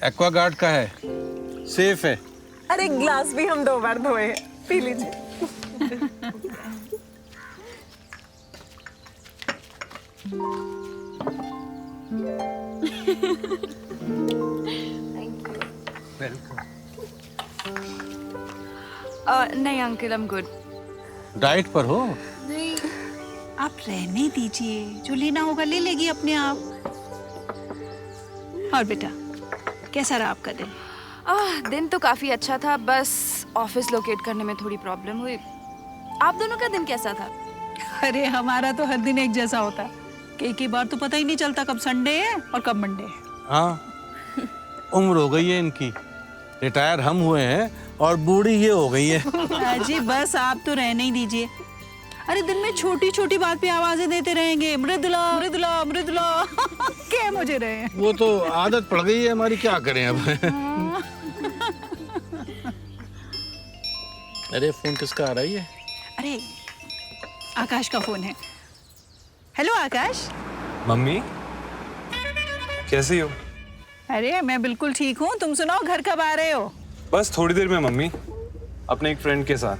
एक्वागार्ड का है, सेफ है। अरे ग्लास भी हम 2 बार धोए हैं, पी लीजिए। नहीं uncle, I am good. Diet पर हो? नहीं, आप रहने दीजिए, जो लेना होगा ले लेगी अपने आप। और बेटा, कैसा रहा आपका दिन? दिन तो काफी अच्छा था, बस ऑफिस लोकेट करने में थोड़ी प्रॉब्लम हुई। आप दोनों का दिन कैसा था? अरे हमारा तो हर दिन एक जैसा होता है कि एक ही बार तो पता ही नहीं चलता कब संडे है और कब मंडे है। हाँ, उम्र हो गई है इनकी, रिटायर हम हुए हैं और बूढ़ी ये हो गई है। जी बस आप तो रहने ही दीजिए। अरे दिन में छोटी छोटी बात पे आवाजें देते रहेंगे, मृदुला मृदुला मृदुला। क्या मुझे रहे? वो तो आदत पड़ गई है हमारी, क्या करें अब। अरे फोन किसका आ रही है? अरे आकाश का फोन है। हेलो आकाश। मम्मी कैसी हो? अरे मैं बिल्कुल ठीक हूँ, तुम सुनाओ, घर कब आ रहे हो? बस थोड़ी देर में मम्मी, अपने एक फ्रेंड के साथ।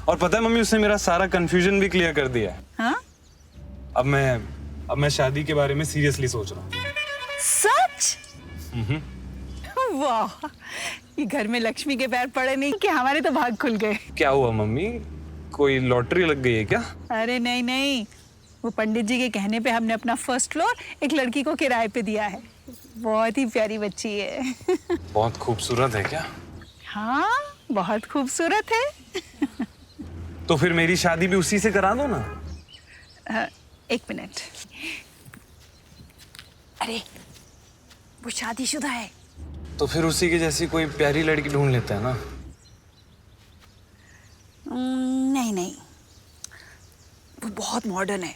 और पता है मम्मी, उसने मेरा सारा कंफ्यूजन भी क्लियर कर दिया है। हाँ? अब मैं शादी के बारे में सीरियसली सोच रहा हूँ। सच? वाह, ये घर में लक्ष्मी के पैर पड़े नहीं कि हमारे तो भाग खुल गए। क्या हुआ मम्मी, कोई लॉटरी लग गई है क्या? अरे नहीं नहीं, वो पंडित जी के कहने पे हमने अपना फर्स्ट फ्लोर एक लड़की को किराए पे दिया है। बहुत ही प्यारी बच्ची है। बहुत खूबसूरत है क्या? हाँ, बहुत खूबसूरत है। तो फिर मेरी शादी भी उसी से करा दो ना। एक मिनट। अरे वो शादीशुदा है। तो फिर उसी की जैसी कोई प्यारी लड़की ढूंढ लेता है ना। नहीं नहीं, वो बहुत मॉडर्न है,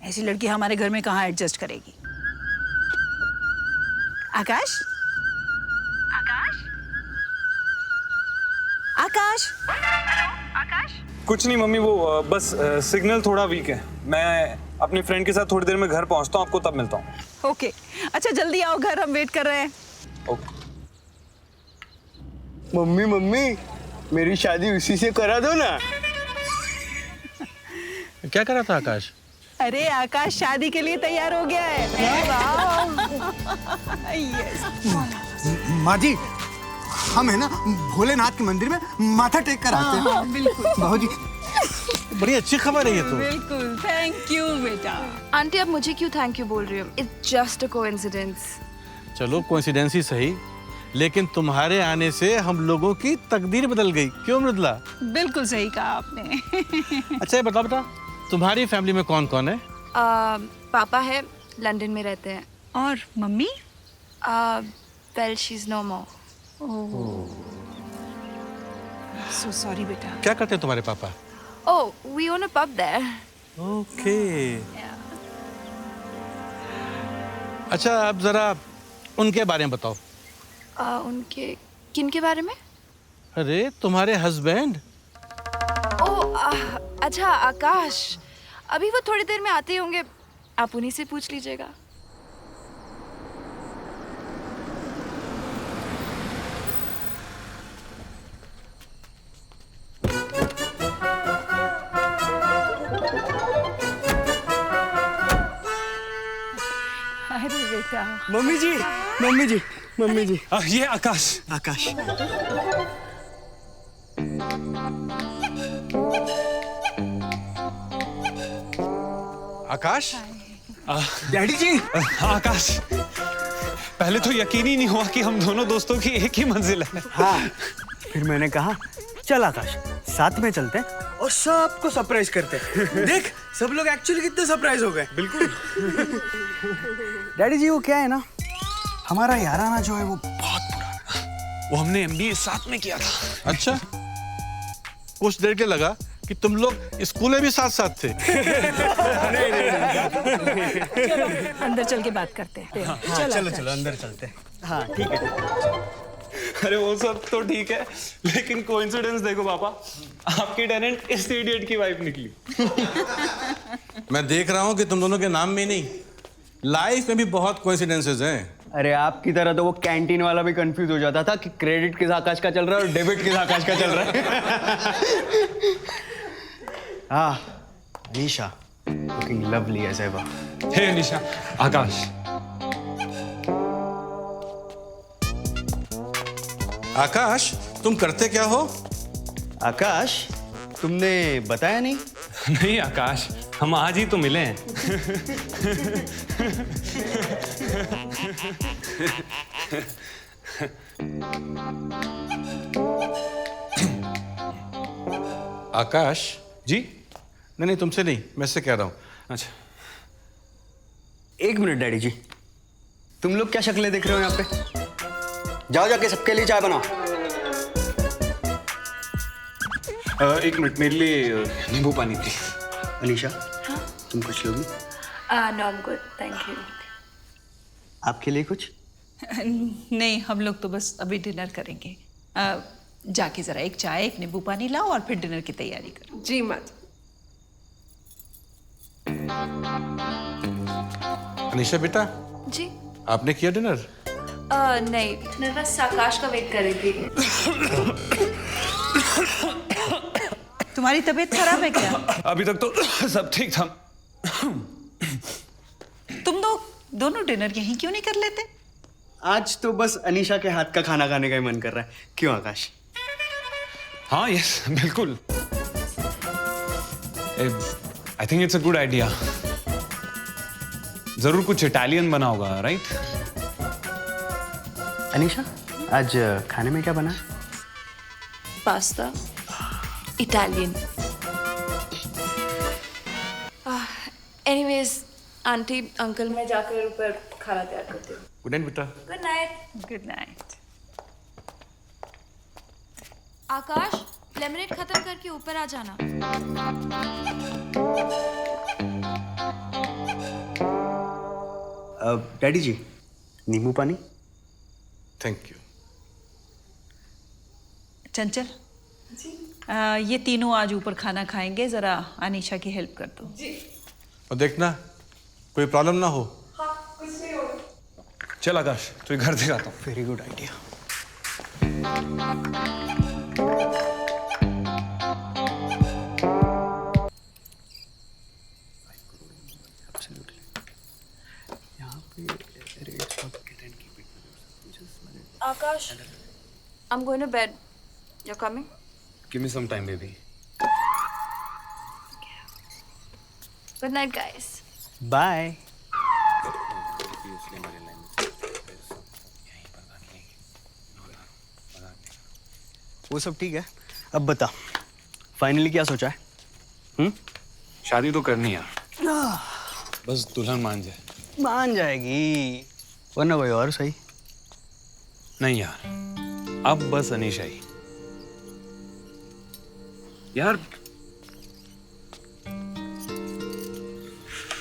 ऐसी लड़की हमारे घर में कहाँ एडजस्ट करेगी। आकाश, आकाश, आकाश, आकाश। कुछ नहीं मम्मी, वो बस सिग्नल थोड़ा वीक है। मैं अपने फ्रेंड के साथ थोड़ी देर में घर पहुंचता हूँ, आपको तब मिलता हूँ। ओके, अच्छा जल्दी आओ घर, हम वेट कर रहे हैं। ओके। मम्मी मम्मी, मेरी शादी उसी से करा दो ना। क्या करा था आकाश? अरे आकाश शादी के लिए तैयार हो गया है। यस। माँ जी, हम है ना भोलेनाथ के मंदिर में माथा टेक कर आते हैं। हाँ, बिल्कुल। बहू जी, बड़ी अच्छी खबर है ये तो। बिल्कुल, थैंक यू बेटा। आंटी आप मुझे क्यों थैंक यू बोल रही हो? It's just a coincidence. चलो कोइंसिडेंस ही सही, लेकिन तुम्हारे आने से हम लोगों की तकदीर बदल गई। क्यों मृदुला? बिल्कुल सही कहा आपने। अच्छा ये बताओ बेटा, तुम्हारी फैमिली में कौन कौन है? पापा है, लंदन में रहते हैं। और mummy? Well she is no more. So sorry बेटा। क्या करते हैं तुम्हारे पापा? Oh, we own a pub there. Okay. अच्छा अब जरा उनके बारे में बताओ। उनके किनके बारे में? अरे तुम्हारे हस्बैंड। अच्छा आकाश, अभी वो थोड़ी देर में आते होंगे, आप उन्हीं से पूछ लीजिएगा। अरे बेटा। मम्मी जी, मम्मी जी, मम्मी जी। ये आकाश। आकाश। आकाश। डैडी जी। आकाश, पहले तो यकीन ही नहीं हुआ कि हम दोनों दोस्तों की एक ही मंजिल है। हाँ, फिर मैंने कहा चल आकाश साथ में चलते हैं और सबको सरप्राइज करते हैं। देख, सब लोग एक्चुअली कितने सरप्राइज हो गए। बिल्कुल। डैडी जी वो क्या है ना, हमारा याराना जो है वो बहुत पुराना। वो हमने MBA साथ में किया था। अच्छा, कुछ देर के लगा कि तुम लोग स्कूल में भी साथ साथ थे। अंदर चल के बात करते हैं। हाँ, चलो चलो अंदर चलते हैं। हाँ ठीक है। अरे वो सब तो ठीक है, लेकिन कोइंसिडेंस देखो पापा, आपकी टेनेंट इस इडियट की वाइफ निकली। मैं देख रहा हूँ कि तुम दोनों के नाम में नहीं, लाइफ में भी बहुत कोइंसिडेंसेस हैं। अरे आपकी तरह तो वो कैंटीन वाला भी कंफ्यूज हो जाता था कि क्रेडिट किस आकाश का चल रहा है और डेबिट किस आकाश का चल रहा है। हाँ, Anisha looking lovely as ever. Hey Anisha, Akash. Akash, तुम करते क्या हो? आकाश, तुमने बताया नहीं? नहीं आकाश, हम आज ही तो मिले हैं। आकाश जी? नहीं, तुमसे नहीं, मैं से कह रहा हूँ। अच्छा, एक मिनट डैडी जी, तुम लोग क्या शक्लें देख रहे हो यहाँ पे? जाओ जाके सबके लिए चाय बनाओ। एक मिनट, मेरे लिए नींबू पानी प्लीज। अनीशा, तुम कुछ लोगी? No, I am good, thank you. आपके लिए कुछ? नहीं, हम लोग तो बस अभी डिनर करेंगे। जाके जरा एक चाय, एक नींबू पानी लाओ और फिर डिनर की तैयारी करो। जी माँ। अनीशा बेटा, जी? आपने किया डिनर? नहीं, मैं बस आकाश का वेट कर रही थी। तुम्हारी तबीयत खराब है क्या? अभी तक तो सब ठीक था। तुम लोग दोनों डिनर यहीं क्यों नहीं कर लेते? आज तो बस अनीशा के हाथ का खाना खाने का ही मन कर रहा है। क्यों आकाश? हाँ, यस, बिल्कुल। I think it's a good idea. जरूर कुछ इटालियन बना होगा, राइट? अनीशा, आज खाने में क्या बना? Pasta, Italian. Anyways, aunty uncle मैं जाकर ऊपर खाना तैयार करती हूँ। गुड नाइट बेटा। Good night. Good night. Akash, lemonade खत्म करके ऊपर आ जाना। डैडी जी, नींबू पानी। Thank you. चंचल जी? ये तीनों आज ऊपर खाना खाएंगे, जरा अनीशा की हेल्प कर दो। जी। और देखना कोई प्रॉब्लम ना हो। हाँ, कुछ नहीं होगा। चल आकाश, तुझे घर दिखाता हूँ। Very good idea. Akash, I'm going to bed. You're coming? Give me some time, baby. Good night, guys. Bye. वो सब ठीक है, अब बता फाइनली क्या सोचा है? शादी तो करनी है, बस दुल्हन मान जाए। मान जाएगी, वरना कोई और सही। नहीं यार, अब बस अनीशा ही। यार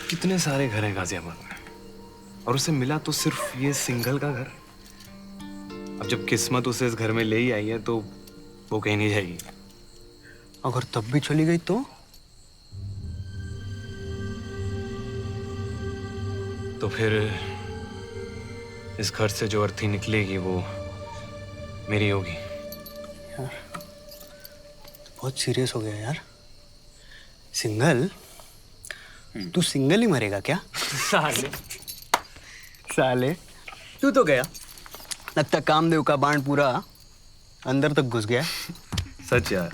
कितने सारे घर हैं गाजियाबाद में, और उसे मिला तो सिर्फ ये सिंगल का घर। अब जब किस्मत उसे इस घर में ले ही आई है तो वो कहीं नहीं जाएगी। अगर तब भी चली गई तो फिर इस घर से जो अर्थी निकलेगी वो मेरी होगी। यार बहुत सीरियस हो गया यार। सिंगल? तू सिंगल ही मरेगा क्या? साले, साले तू तो गया, लगता कामदेव का बाण पूरा अंदर तक घुस गया। सच यार,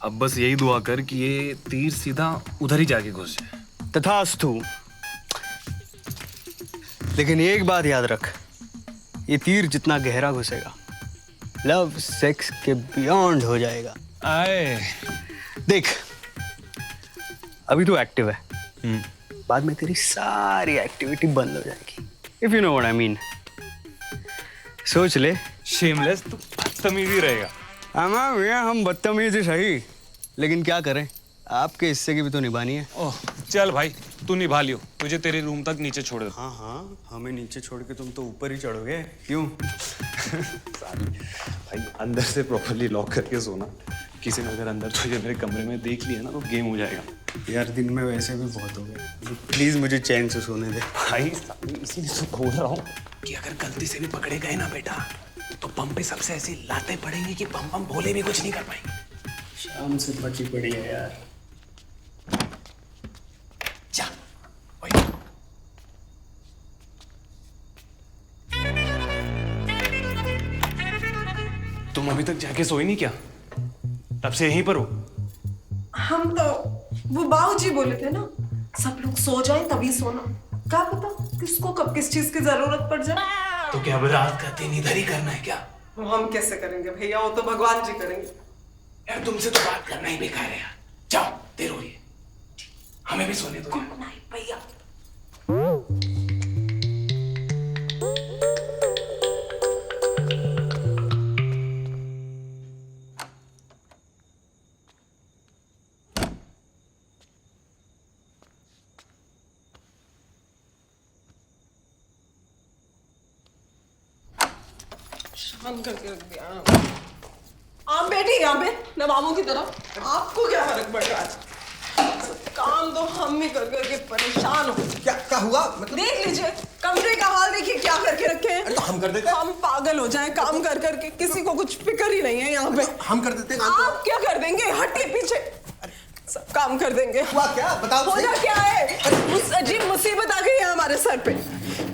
अब बस यही दुआ कर कि ये तीर सीधा उधर ही जाके घुस जाए। तथास्तु। लेकिन एक बात याद रख, ये तीर जितना गहरा घुसेगा लव सेक्स के बियॉन्ड हो जाएगा। आए देख, अभी तो एक्टिव है, बाद में तेरी सारी एक्टिविटी बंद हो जाएगी। If you know what I mean. सोच ले। शेमलेस, तू बदतमीज ही रहेगा। हाँ भैया, हम बदतमीज ही सही, लेकिन क्या करें, आपके हिस्से की भी तो निभानी है। ओह चल भाई, तू निभा लियो, तुझे तेरे रूम तक नीचे छोड़ दो। हाँ हाँ, हमें नीचे छोड़ के तुम तो ऊपर ही चढ़ोगे, क्यों? भाई अंदर से प्रॉपर्ली लॉक करके सोना, किसी ने अगर अंदर तुझे मेरे कमरे में देख लिया ना तो गेम हो जाएगा। यार दिन में वैसे भी बहुत हो गए, प्लीज मुझे चैन से सोने दे। भाई इसीलिए तो बोल रहा हूँ कि अगर गलती से भी पकड़े गए ना बेटा, तो बम पे सबसे ऐसी लातें पड़ेंगी कि बम बम भोले भी कुछ नहीं कर पाएंगे। शाम से फटी पड़ी है यार। जा तुम अभी तक जाके सोई नहीं क्या? तब से यहीं पर हो? हम तो वो बाबूजी बोले थे ना, सब लोग सो जाएं तभी सोना। क्या पता किसको कब किस चीज की जरूरत पड़ जाए। तो क्या अब रात का दिन इधर ही करना है क्या? हम कैसे करेंगे भैया, वो तो भगवान जी करेंगे। यार तुमसे तो बात करना ही बेकार है यार। जाओ, देर हो रही है, हमें भी सोने दो। गुड नाइट भैया। शांत करके रख दिया। आप बैठिए यहाँ पे नवाबों की तरफ, आपको क्या फर्क पड़ रहा है? काम तो हम भी कर करके परेशान हो। क्या हुआ? मतलब देख लीजिए कमरे का हाल, देखिए क्या करके रखे हैं। तो हम कर देते हैं। हम पागल हो जाएं काम कर करके, किसी को कुछ फिक्र ही नहीं है यहाँ पे। हम कर देते हैं। आप क्या कर देंगे? हटिए पीछे, सब काम कर देंगे। हुआ क्या? बताओ। हो जा क्या है? अजीब मुसीबत आ गई है हमारे सर पे,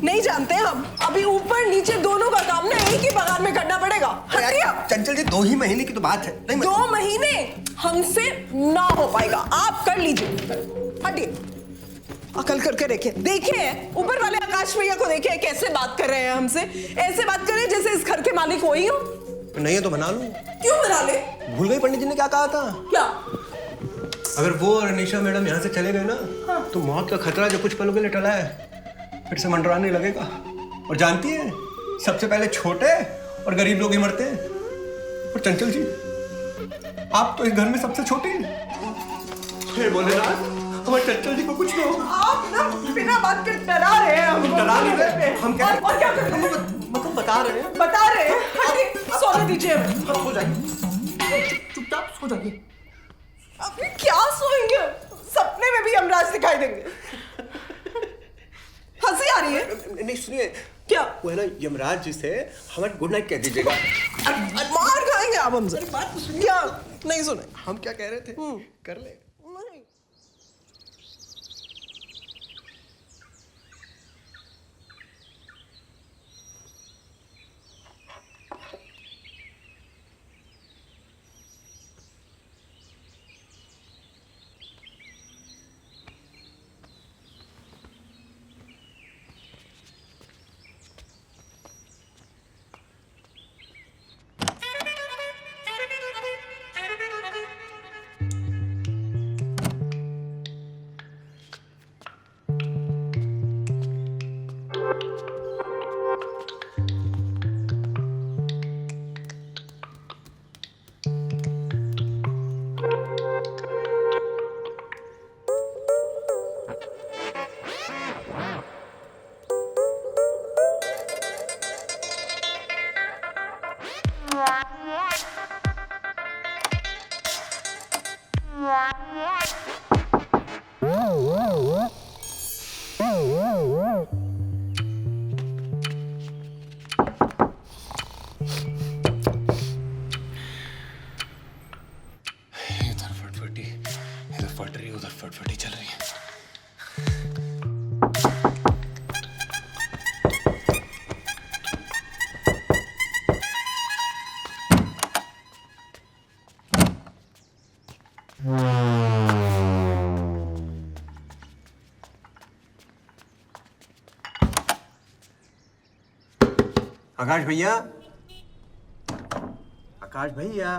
नहीं जानते हम। अभी ऊपर नीचे दोनों का काम ना एक ही पगार में करना पड़ेगा। हटिए आप। चंचल जी, 2 ही महीने की तो बात है। नहीं 2 महीने हमसे ना हो पाएगा, आप कर लीजिए। हटिए, अकल करके देखिए ऊपर वाले आकाश भैया को देखिए कैसे बात कर रहे हैं हमसे। ऐसे बात कर रहे हैं जैसे इस घर के मालिक हो ही हो। नहीं है तो बना लो। क्यों बना ले? भूल गई पंडित जी ने क्या कहा था? क्या? अगर वो और अनीशा मैडम यहाँ से चले गए ना, तो मौत का खतरा जो कुछ पलों के लिए टला है फिर से मंडराने लगेगा। और जानती है, सबसे पहले छोटे और गरीब लोग ही मरते हैं। और चंचल जी, आप तो इस घर में सबसे छोटे हैं। हे भोलेनाथ, हमारे चंचल जी को कुछ ना हो। आप ना बिना बात के डरा रहे हैं हमको। डरा नहीं रहे, हम क्या और क्या कर रहे हैं? मतलब बता रहे हैं। हटिए, सोने दीजिए। हम सो जाएंगे, चुपचाप सो जाइए। अभी क्या सोएंगे? सपने में भी यमराज दिखाई देंगे। हंसी आ रही है? नहीं सुनिए, क्या वो है ना, यमराज जी से हमारे गुड नाइट कह दीजिएगा। मार खाएंगे आप हमसे। क्या नहीं सुने? हम क्या कह रहे थे, कर ले। आकाश भैया, आकाश भैया,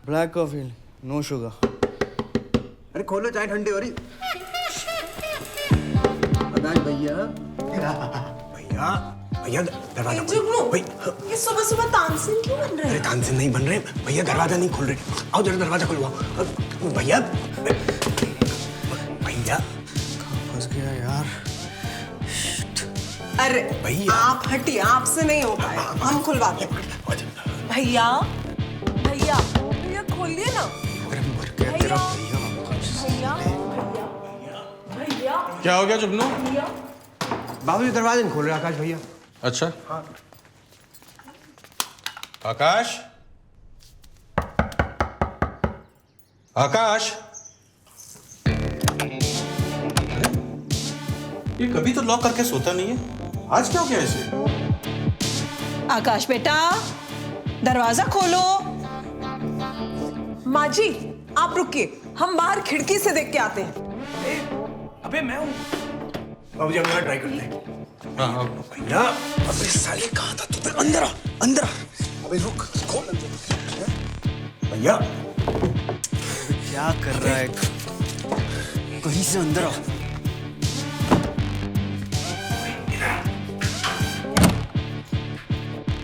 ब्लैक कॉफी नो शुगर। अरे खोलो, चाय ठंडी हो रही। आकाश भैया, भैया भैया दरवाजा खोलो। ये सुबह सुबह तानसेन क्यों बन रहे अरे हैं? तानसेन नहीं बन रहे भैया, दरवाजा नहीं खोल रहे। आओ जरा दरवाजा खुलवाओ भैया। भैया फंस गया यार। अरे भैया, आप हटिए, आपसे नहीं हो पाएगा, हम खुलवाते हैं। भैया भैया भैया खोलिए ना। भैया भैया भैया क्या हो गया जुगनू? बाबूजी दरवाजा नहीं खोल रहे आकाश भैया। अच्छा आकाश, आकाश, ये कभी तो लॉक करके सोता नहीं है, आज क्या हो गया इसे? आकाश बेटा, दरवाजा खोलो। माँ जी आप रुकिए, हम बाहर खिड़की से देख के आते हैं। अबे मैं हूँ बाबूजी, हम यहाँ ट्राई करते हैं। हाँ भैया, अबे साले कहाँ था तू? अंदर आ, अंदर आ। अबे रुक, खोल भैया। क्या कर रहा है? कहीं से अंदर आ।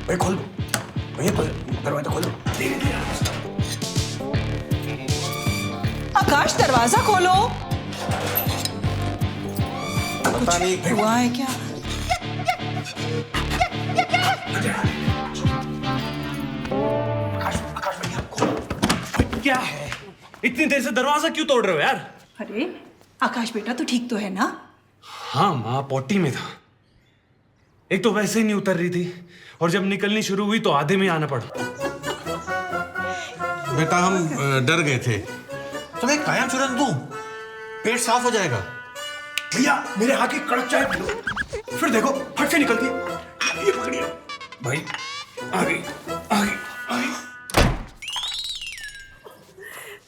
भैया खोल, भैया खोल, दरवाजा खोलो। आकाश दरवाजा खोलो। पता नहीं हुआ है क्या? क्या है? इतनी देर से दरवाजा क्यों तोड़ रहे हो यार? अरे आकाश बेटा तो ठीक तो है ना? हाँ माँ पॉटी में था। एक तो वैसे ही नहीं उतर रही थी और जब निकलनी शुरू हुई तो आधे में आना पड़ा। बेटा हम डर गए थे। तो एक कायम चूरन दूं, पेट साफ हो जाएगा। भैया मेरे हाथ की कड़क चाय पी लो, फिर देखो फट से निकलती है। ये पकड़िए भाई, आ गई आ गई आ गई।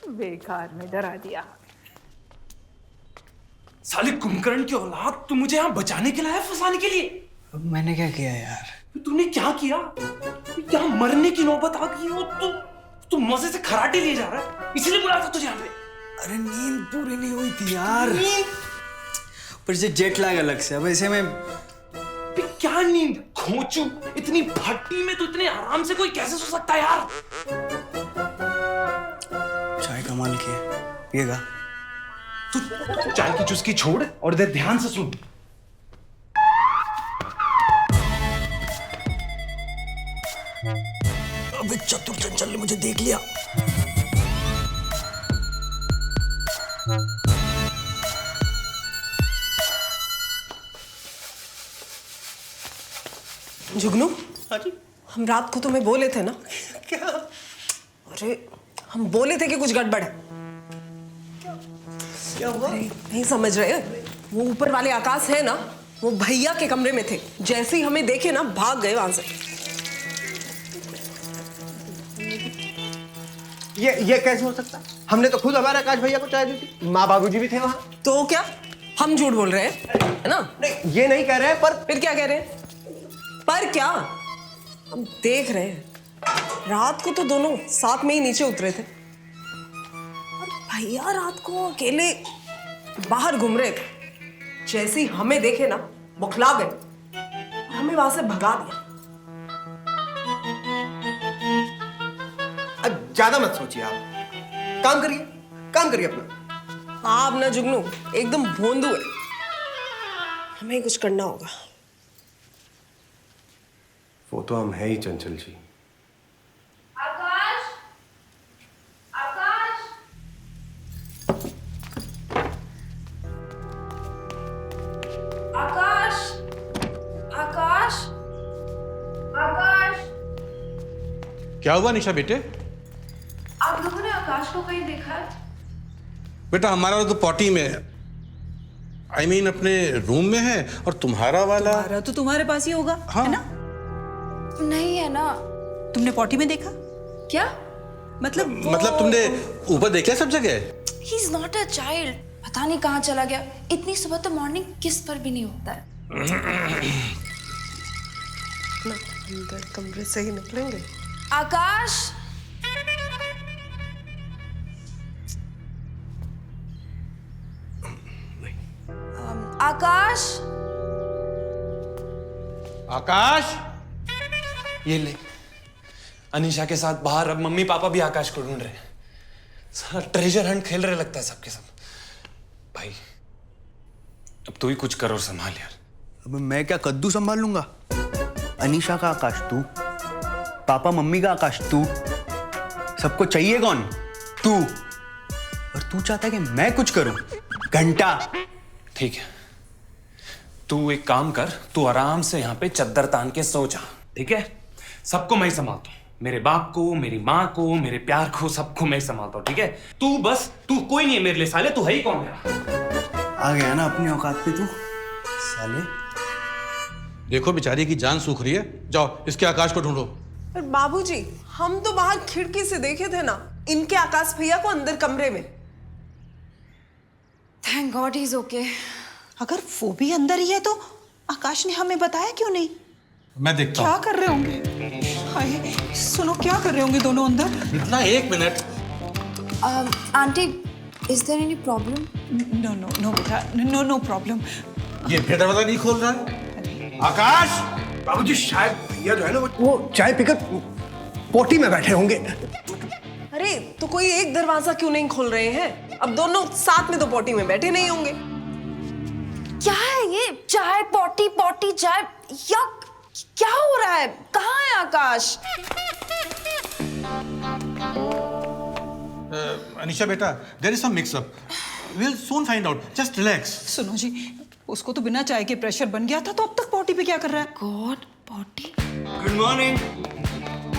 बेकार में डरा दिया। साले कुंभकर्ण की औलाद, तू मुझे यहाँ बचाने के लिए आया, फंसाने के लिए? अब मैंने क्या किया यार? तूने क्या किया? यहाँ मरने की नौबत आ गई हो, तू मजे से खराटे लिए जा रहा है, इसलिए बुलाया था तुझे यहाँ पे। अरे नींद पूरी नहीं हुई थी यार, पर से जेट लैग अलग से। अब ऐसे में क्या नींद खोचू, इतनी भट्टी में तो इतने आराम से कोई कैसे सो सकता है यार? चाय कमाल की है, पिएगा? तू चाय की चुस्की छोड़ और इधर ध्यान से सुन। अबे चतुर चंचल ने मुझे देख लिया। जुगनू, हम रात को तुम्हें बोले थे ना? क्या? अरे हम बोले थे कि कुछ गड़बड़ है। क्या हुआ? अरे नहीं समझ रहे? वो ऊपर वाले आकाश है ना, वो भैया के कमरे में थे। जैसे ही हमें देखे ना भाग गए वहां से। ये कैसे हो सकता है? हमने तो खुद हमारे आकाश भैया को चाय दी थी, माँ बाबूजी भी थे वहां। तो क्या हम झूठ बोल रहे हैं, है ना? नहीं ये नहीं कह रहे हैं, पर फिर क्या कह रहे हैं? पर क्या? हम देख रहे हैं, रात को तो दोनों साथ में ही नीचे उतरे थे और भैया रात को अकेले बाहर घूम रहे थे। जैसे ही हमें देखे ना बौखला गए और हमें वहां से भगा दिया। ज्यादा मत सोचिए, आप काम करिए अपना। आप ना जुगनू एकदम भोंदू है, हमें कुछ करना होगा। वो तो हम है ही चंचल जी। आकाश, आकाश, आकाश, आकाश, आकाश। क्या हुआ निशा बेटे? आप लोगों ने आकाश को कहीं देखा है? बेटा हमारा तो पॉटी में है, I mean, अपने रूम में है, और तुम्हारा वाला तुम्हारा तो तुम्हारे पास ही होगा, हाँ। है ना? नहीं है ना। तुमने पॉटी में देखा क्या? मतलब तुमने ऊपर देखा सब जगह? He is not a child. पता नहीं कहाँ चला गया। इतनी सुबह तो मॉर्निंग किस पर भी नहीं होता है। अंदर कमरे से ही निकलेंगे। आकाश, आकाश, आकाश, ये ले, अनीशा के साथ बाहर अब मम्मी पापा भी आकाश को ढूंढ रहे हैं। सारा ट्रेजर हंट खेल रहे लगता है सबके सब। भाई अब तू ही कुछ कर और संभाल यार। अब मैं क्या कद्दू संभाल लूंगा? अनीशा का आकाश तू, पापा मम्मी का आकाश तू, सबको चाहिए कौन? तू। और तू चाहता है कि मैं कुछ करूं? घंटा। ठीक है, तू एक काम कर, तू आराम से यहाँ पे चद्दर तान के सो जा, ठीक है? सबको मैं संभालता हूँ, मेरे बाप को, मेरी माँ को, मेरे प्यार को, सबको मैं संभालता हूँ, ठीक है? तू कोई नहीं है मेरे लिए साले, तू है ही कौन है? आ गया ना अपनी औकात पे तू साले। देखो बेचारी की जान सूख रही है, जाओ इसके आकाश को ढूंढो। पर बाबूजी, हम तो बाहर खिड़की से देखे थे ना इनके आकाश भैया को अंदर कमरे में। Thank God he is okay. अगर वो भी अंदर ही है तो आकाश ने हमें बताया क्यों नहीं? मैं देखता क्या हूँ। कर रहे होंगे? हाय, सुनो, क्या कर रहे होंगे दोनों अंदर? इतना 1 minute. Aunty, is there any problem? No बेटा, नो प्रॉब्लम। ये फिर दरवाजा नहीं खोल रहा है। आकाश! बाबूजी, शायद भैया जो है ना वो चाय पीकर पोटी में बैठे होंगे। अरे तो कोई एक दरवाजा क्यों नहीं खोल रहे हैं? अब दोनों साथ में तो पोटी में बैठे नहीं होंगे। क्या है ये? चाय पोटी, पोटी चाय, यक! क्या हो रहा है? कहाँ है आकाश? अनीशा बेटा, there is some mix up, will soon find out, just relax. सुनो जी, उसको तो बिना चाय के प्रेशर बन गया था, तो अब तक पोटी पे क्या कर रहा है? God, potty. Good morning.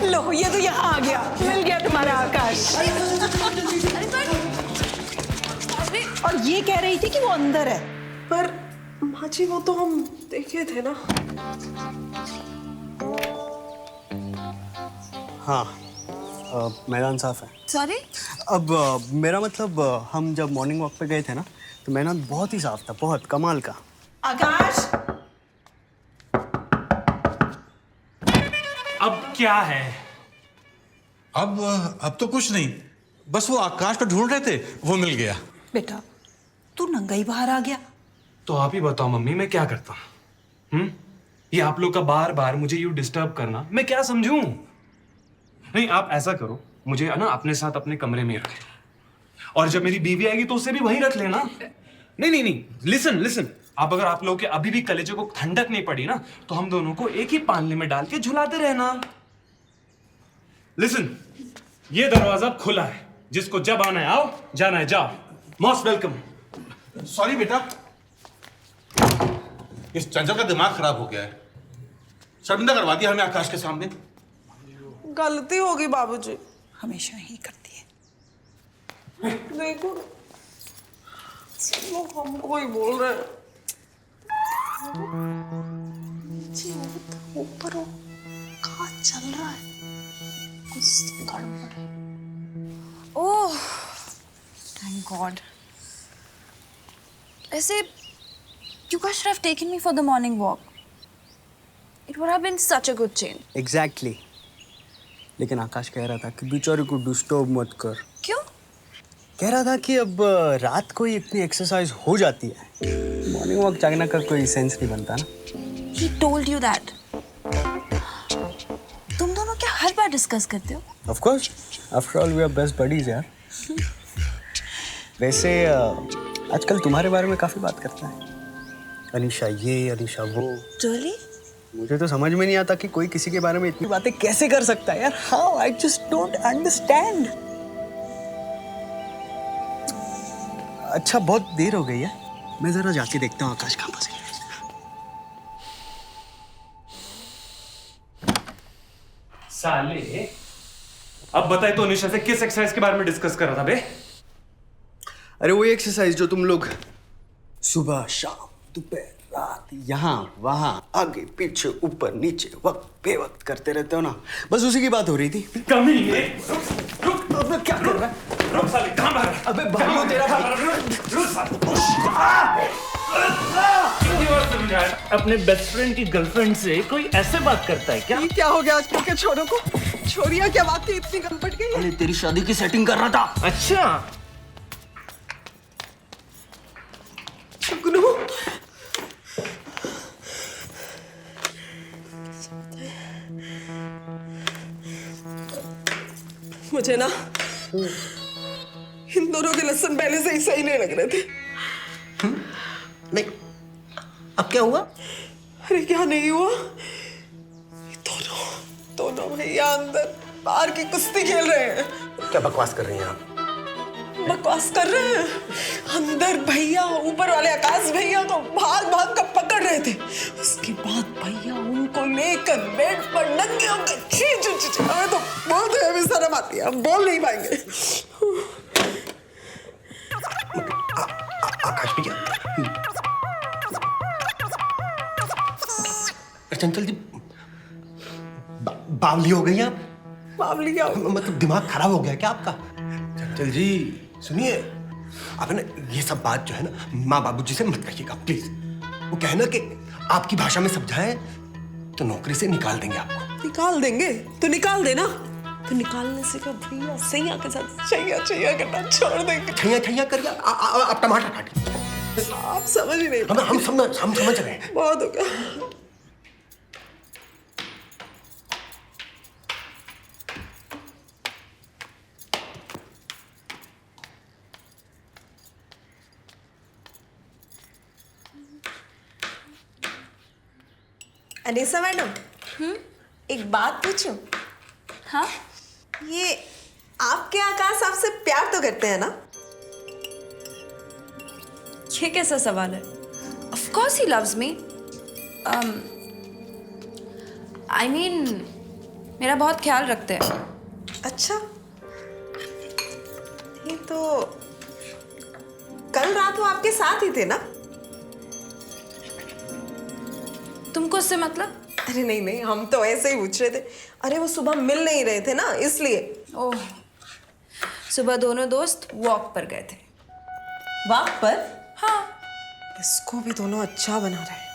लो, ये तो यहाँ आ गया, मिल गया तुम्हारा आकाश। और ये कह रही थी कि वो अंदर है। पर माँ जी, वो तो हम देखे थे ना। हाँ, मैदान साफ है। सॉरी? अब मेरा मतलब हम जब मॉर्निंग वॉक पे गए थे ना तो मैदान बहुत ही साफ था, बहुत कमाल का। आकाश! अब क्या है? अब तो कुछ नहीं, बस वो आकाश को ढूंढ रहे थे, वो मिल गया। बेटा, तू नंगा ही बाहर आ गया। तो आप ही बताओ मम्मी, मैं क्या करता हूँ? ये आप लोग का बार बार मुझे यूं डिस्टर्ब करना, मैं क्या समझूं? नहीं, आप ऐसा करो, मुझे ना अपने साथ अपने कमरे में रख लो, और जब मेरी बीवी आएगी तो उसे भी वहीं रख लेना। नहीं, लिसन, आप लोगों के अभी भी कलेजे को ठंडक नहीं पड़ी ना, तो हम दोनों को एक ही पालने में डाल के झुलाते रहना। लिसन, ये दरवाजा खुला है, जिसको जब आना है आओ, जाना है जाओ। Most welcome. सॉरी बेटा, इस चंचल का दिमाग खराब हो गया है, शर्मिंदा करवा दिया हमें आकाश के सामने। गलती होगी बाबूजी, हमेशा ही करती है। देखो, वो हमको ही बोल रहे हैं। ऊपर कहाँ चल रहा है? कुछ गड़बड़ है। ओह, थैंक गॉड। ऐसे you guys should have taken me for the morning walk. It would have been such a good change. Exactly. लेकिन आकाश कह रहा था कि बेचारे को डिस्टर्ब मत कर। क्यों? कह रहा था कि अब रात को ही इतनी एक्सरसाइज हो जाती है, मॉर्निंग वॉक जागना का कोई सेंस नहीं बनता ना। He told you that. तुम दोनों क्या हर बार डिस्कस करते हो? Of course. After all, we are best buddies यार। वैसे आजकल तुम्हारे बारे में काफी बात करता है, अनीशा ये, अनीशा वो। Really? मुझे तो समझ में नहीं आता कि कोई किसी के बारे में इतनी बातें कैसे कर सकता है यार। How? I just don't understand. अच्छा, बहुत देर हो गई है, मैं जरा जाके देखता हूँ आकाश कहाँ फंस गया। साले, अब बताए तो अनीशा से किस एक्सरसाइज के बारे में डिस्कस कर रहा था बे? अरे वो एक्सरसाइज जो तुम लोग सुबह शाम दोपहर रात यहाँ वहाँ आगे पीछे ऊपर नीचे वक्त बेवक्त करते रहते हो ना, बस उसी की बात हो रही थी। कमीने, रुक, अबे क्या कर रहा है? रुक साले, कहाँ भाग रहा है? अबे भागो तेरा भाई। रुक साले। कितनी बार समझाया? अपने बेस्ट फ्रेंड की गर्लफ्रेंड से कोई ऐसे बात करता है क्या? ये क्या हो गया आजकल के छोरों को? छोरियां क्या बात की इतनी गम पड़ गई? अरे तेरी शादी की सेटिंग कर रहा था। अच्छा शुक्रू, मुझे ना इन दोनों के लहसुन पहले से ही सही नहीं लग रहे थे। नहीं, अब क्या हुआ? अरे क्या नहीं हुआ? दोनों भैया अंदर बाहर की कुश्ती खेल रहे हैं। क्या बकवास कर रही हैं आप? बकवास कर रहे हैं? अंदर भैया ऊपर वाले आकाश भैया को भाग भाग कर पकड़ रहे थे। उसके बाद भैया उनको लेकर बेड पर नंगे होकर छी हमें तो बोलते हुए भी शर्म आती है, हम बोल नहीं पाएंगे। आकाश भैया, चंचल जी बावली हो गई आप? बावली क्या? मतलब दिमाग खराब हो गया क्या आपका? चंचल जी सुनिए, आप ना ये सब बात जो है ना माँ बाबूजी से मत कहिएगा प्लीज। वो कहना कि आपकी भाषा में समझाएं तो नौकरी से निकाल देंगे आपको। निकाल देंगे तो निकाल देना। तो निकालने से क्या भैया सैया के साथ छैया छैया करना छोड़ देंगे? छैया छैया करिए आप टमाटर काटिए। आप समझ ही नहीं। हम समझ रहे हैं। बहुत हो गया। अनीसा मैडम, एक बात पूछूं? हाँ? ये आपके आकाश आपसे प्यार तो करते हैं ना? ये कैसा सवाल है? Of course he loves me. I mean, मेरा बहुत ख्याल रखते हैं। अच्छा, ये तो कल रात वो आपके साथ ही थे ना? तुमको उससे मतलब? अरे नहीं नहीं, हम तो ऐसे ही पूछ रहे थे। अरे वो सुबह मिल नहीं रहे थे ना, इसलिए। ओह, सुबह दोनों दोस्त वॉक पर गए थे। वॉक पर? हाँ। इसको भी दोनों अच्छा बना रहे हैं।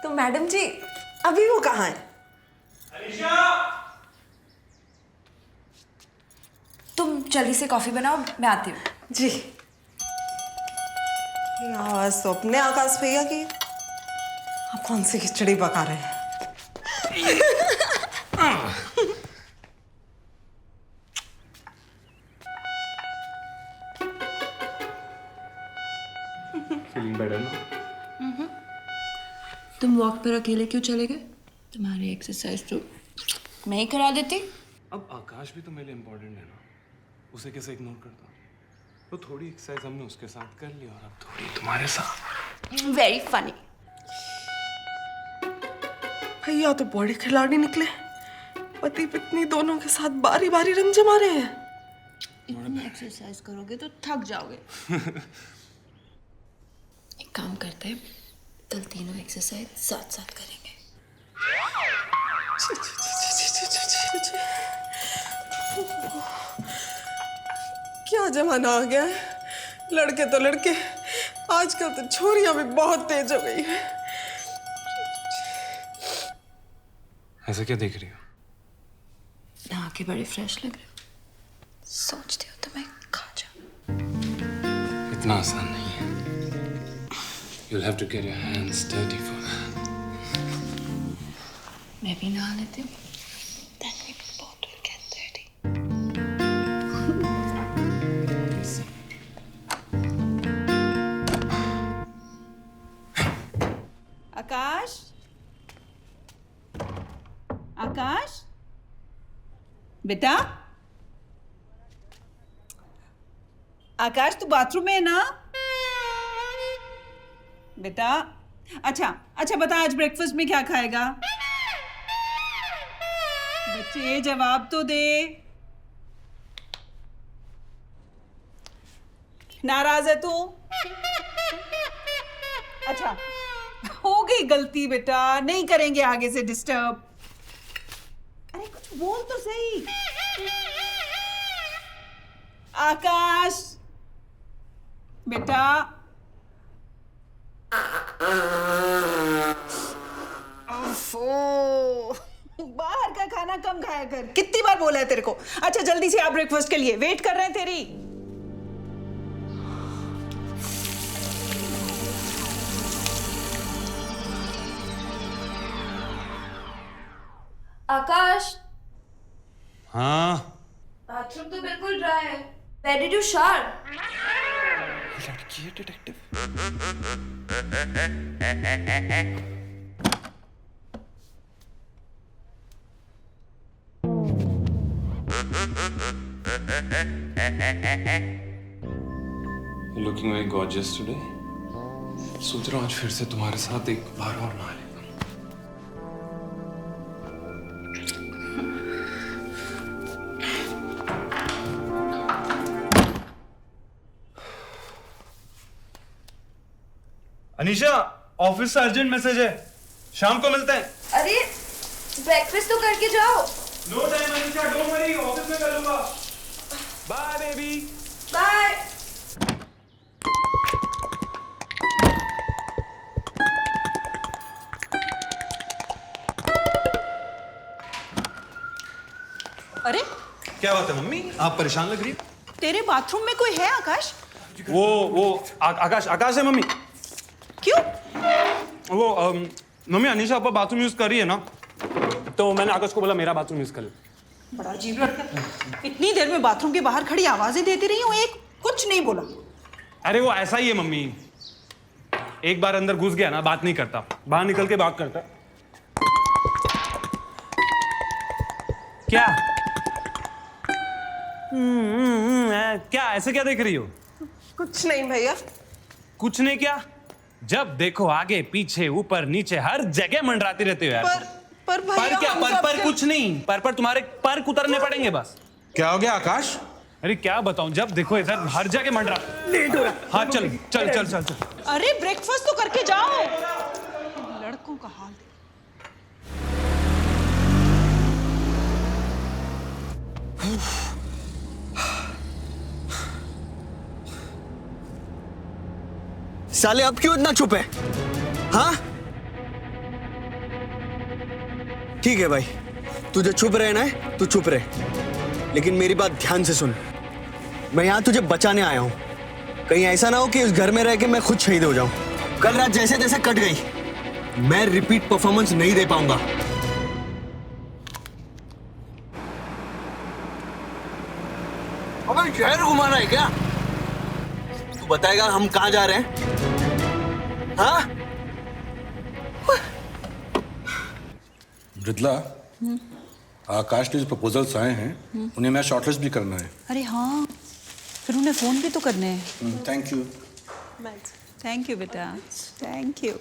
तो मैडम जी अभी वो कहाँ है? तुम जल्दी से कॉफी बनाओ, मैं आती हूँ। जी। ये आवाज तो अपने आकाश भैया की। आप कौन सी खिचड़ी पका रहे हैं? फीलिंग बेटर ना? तुम वॉक पर अकेले क्यों चले गए? तुम्हारी एक्सरसाइज तो मैं ही करा देती। अब आकाश भी तो मेरे लिए इम्पोर्टेंट है ना, उसे कैसे इग्नोर करता? तो थोड़ी एक्सरसाइज हमने उसके साथ कर ली और अब थोड़ी तुम्हारे साथ। Very funny. भैया तो बड़े खिलाड़ी निकले। पति पत्नी दोनों के साथ बारी बारी रंग जमा रहे हैं। इतनी एक्सरसाइज करोगे तो थक जाओगे। एक काम करते हैं, कल तीनों एक्सरसाइज साथ साथ करेंगे। क्या जमाना आ गया है। लड़के तो लड़के, आजकल तो छोरियां भी बहुत तेज हो गई है। ऐसे क्या देख रही हो? नहा के बड़े फ्रेश लग रहे हो। सोचती हो तो मैं खा जाऊं। इतना आसान नहीं है। You'll have to get your hands dirty for that. मैं भी नहा लेती हूँ। Then we both will get dirty. आकाश, आकाश, बेटा, आकाश तू बाथरूम में है ना? बेटा, अच्छा अच्छा बता आज ब्रेकफास्ट में क्या खाएगा? बच्चे जवाब तो दे। नाराज है तू? अच्छा, हो गई गलती बेटा, नहीं करेंगे आगे से डिस्टर्ब। अरे कुछ बोल तो सही। आकाश बेटा, खाना कम खाया कर, कितनी बार बोला है तेरे को। अच्छा जल्दी से आ ब्रेकफास्ट के लिए, वेट कर रहे हैं तेरी। आकाश, हाँ बाथरूम तो बिल्कुल ड्राई है। Where did you shower? लड़की है detective. Looking very gorgeous today. सोच रहा हूँ आज फिर से तुम्हारे साथ एक बार और नहा लेता हूँ। अनीशा, ऑफिस से अर्जेंट मैसेज है, शाम को मिलते हैं। अरे ब्रेकफास्ट तो करके जाओ। No time Anisha, don't worry, office में कर लूंगा। Bye baby. बाय। अरे क्या बात है मम्मी, आप परेशान लग रही है? तेरे बाथरूम में कोई है आकाश? आकाश है मम्मी। क्यों? मम्मी अनीशा आपका बाथरूम यूज कर रही है ना, तो मैंने आकाश को बोला मेरा बाथरूम यूज कर ले। बड़ा अजीब लड़का, इतनी देर में बाथरूम के बाहर खड़ी आवाजें देती रही हूँ, एक कुछ नहीं बोला। अरे वो ऐसा ही है मम्मी, एक बार अंदर घुस गया ना बात नहीं करता, बाहर निकल के बात करता। क्या क्या ऐसे क्या देख रही हो? कुछ नहीं भैया। कुछ नहीं क्या? जब देखो आगे पीछे ऊपर नीचे हर जगह मंडराती रहते हो यार। पर भैया, पर क्या? पर कुछ नहीं, पर तुम्हारे पर उतरने पड़ेंगे बस। क्या हो गया आकाश? अरे क्या बताऊं, जब देखो इधर हर जगह मंडरा। लेट हो रहा। हाँ चल चल चल चल चल। अरे ब्रेकफास्ट तो करके जाओ। लड़कों का हाल देख। साले अब क्यों इतना चुप है? हाँ ठीक है भाई, तुझे चुप रहना है तू चुप रहे, लेकिन मेरी बात ध्यान से सुन। मैं यहाँ तुझे बचाने आया हूँ, कहीं ऐसा ना हो कि इस घर में रह के मैं खुद शहीद हो जाऊं। कल रात जैसे तैसे कट गई, मैं रिपीट परफॉर्मेंस नहीं दे पाऊंगा। अबे शहर घुमाना है क्या? तू बताएगा हम कहाँ जा रहे हैं? हाँ? मृदुला, आकाश के जो प्रपोजल्स आए हैं उन्हें मैं शॉर्टलिस्ट भी करना है। अरे हाँ, फिर उन्हें फोन भी तो करने हैं। Thank you. थैंक यू बेटा, thank you.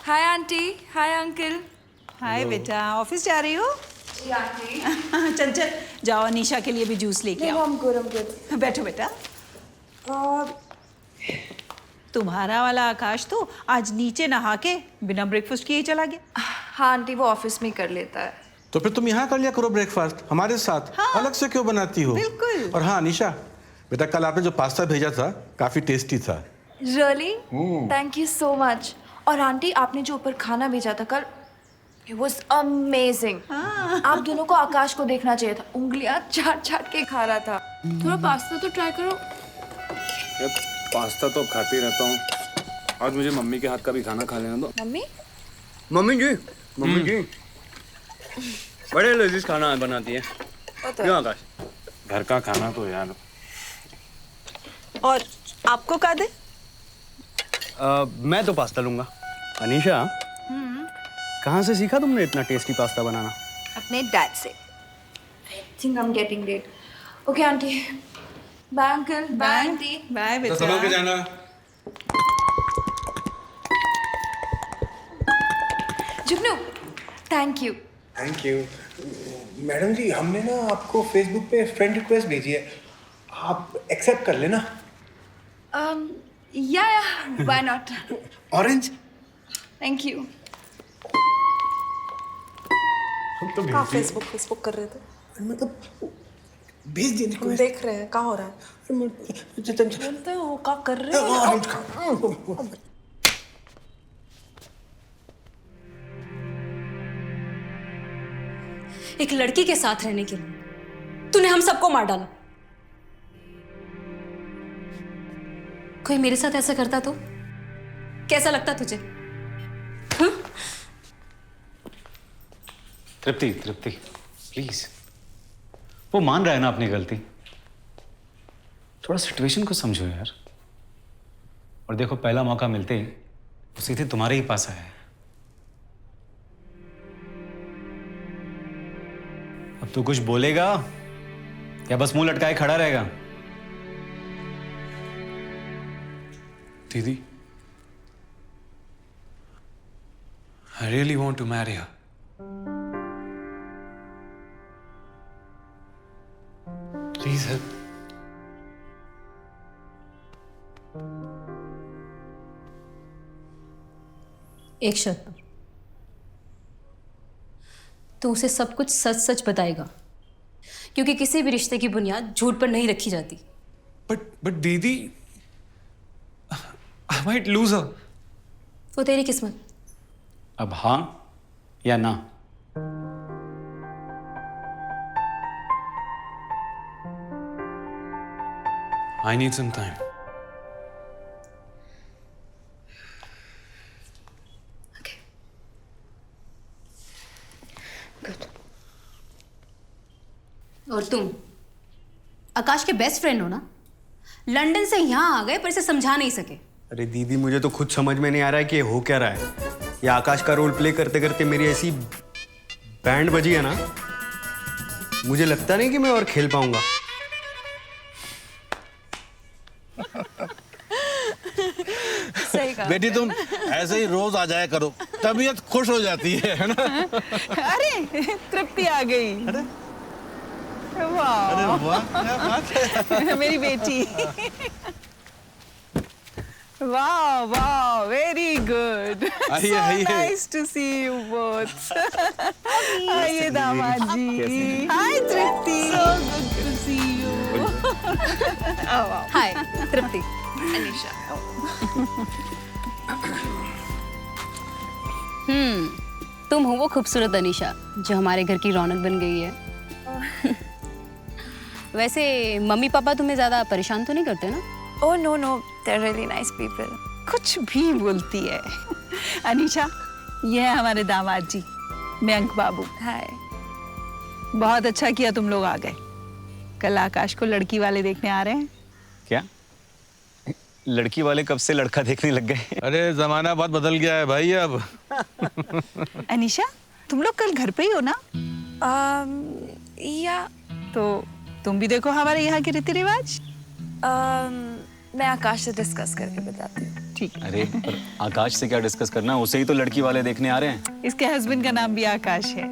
Hi aunty, hi uncle. Hi बेटा, ऑफिस जा रही हो? चल चल जाओ, अनीशा के लिए भी जूस लेके आओ। बैठो बेटा। तुम्हारा वाला आकाश तो आज नीचे नहा के बिना ब्रेकफास्ट किए ही चला गया। हाँ आंटी, वो ऑफिस में कर लेता है। तो फिर तुम यहाँ कर लिया करो ब्रेकफास्ट हमारे साथ। हाँ। अलग से क्यों बनाती हो? बिल्कुल। और हाँ निशा बेटा, कल आपने जो पास्ता भेजा था काफी टेस्टी था। Really? Thank you so much. और आंटी, आपने जो ऊपर खाना भेजा था कल, It was amazing. आप दोनों को आकाश को देखना चाहिए था, उंगलियां चाट चाट के खा रहा था। थोड़ा पास्ता तो ट्राई करो। यार पास्ता तो खाते रहता हूँ, आज मुझे मम्मी के हाथ का भी खाना खा लेना दो। मम्मी? मम्मी जी बड़े लजीज खाना बनाती है। क्यों आकाश? घर का खाना तो यार। और आपको क्या दे? मैं तो पास्ता लूंगा। अनीशा, कहाँ से सीखा तुमने इतना टेस्टी पास्ता बनाना? अपने डैड से। I think I'm getting late. Okay aunty, bye uncle, bye aunty. Bye बेटा। संभल के जाना। Jugnu, thank you. Thank you. Madam ji, हमने ना आपको फेसबुक पे फ्रेंड रिक्वेस्ट भेजी है, आप एक्सेप्ट कर लेना। या why not. Orange. Thank you. कहाँ फेसबुक कर रहे थे? मतलब भेज दिए रिक्वेस्ट। देख रहे हैं कहाँ हो रहा है। बोलते हो क्या कर रहे हो? ऑरेंज खा। एक लड़की के साथ रहने के लिए तूने हम सबको मार डाला। कोई मेरे साथ ऐसा करता तो कैसा लगता तुझे? हाँ? तृप्ति तृप्ति प्लीज, वो मान रहा है ना अपनी गलती, थोड़ा सिचुएशन को समझो यार। और देखो, पहला मौका मिलते ही वो सीधे तुम्हारे ही पास आया है। अब तू कुछ बोलेगा या बस मुंह लटकाए खड़ा रहेगा? दीदी, I really want to marry her. Please help. एक शर्त पर, तो उसे सब कुछ सच सच बताएगा, क्योंकि किसी भी रिश्ते की बुनियाद झूठ पर नहीं रखी जाती। But दीदी, I might lose her. वो तेरी किस्मत। अब हाँ या ना? I need some time. और तुम आकाश के बेस्ट फ्रेंड हो ना? लंदन से यहाँ आ गए पर इसे समझा नहीं सके। अरे दीदी, मुझे तो खुद समझ में नहीं आ रहा है कि ये हो क्या रहा है। ये आकाश का रोल प्ले करते करते मेरी ऐसी बैंड बजी है ना, मुझे लगता नहीं कि मैं और खेल पाऊंगा। सही कहा। बेटी, तुम ऐसे ही रोज आ जाया करो, तबीयत खुश हो जाती है ना? अरे तृप्ति आ गई। अरे वाह, अरे वाह, क्या बात है। मेरी बेटी। वाह वाह, वेरी गुड। आइए, आइए। Nice to see you both. आइए दामाद जी। Hi Tripti. So good to see you. Hi Tripti. Anisha. तुम हो वो खूबसूरत अनीशा जो हमारे घर की रौनक बन गई है। वैसे मम्मी पापा तुम्हें ज्यादा परेशान तो नहीं करते ना? Oh no no, they're really nice people. कुछ भी बोलती है। अनीशा, ये है हमारे दामाद जी, मयंक बाबू। हाय। बहुत अच्छा किया तुम लोग आ गए। कल आकाश को लड़की वाले देखने आ रहे हैं। क्या लड़की वाले कब से लड़का देखने लग गए? अरे जमाना बहुत बदल गया है भाई अब। अनीशा, तुम लोग कल घर पे ही हो ना? या तो तुम भी देखो हमारे यहाँ के रीति रिवाज। मैं आकाश से डिस्कस करके बताती हूँ। ठीक। अरे पर आकाश से क्या डिस्कस करना, उसे ही तो लड़की वाले देखने आ रहे हैं। इसके हस्बैंड का नाम भी आकाश है।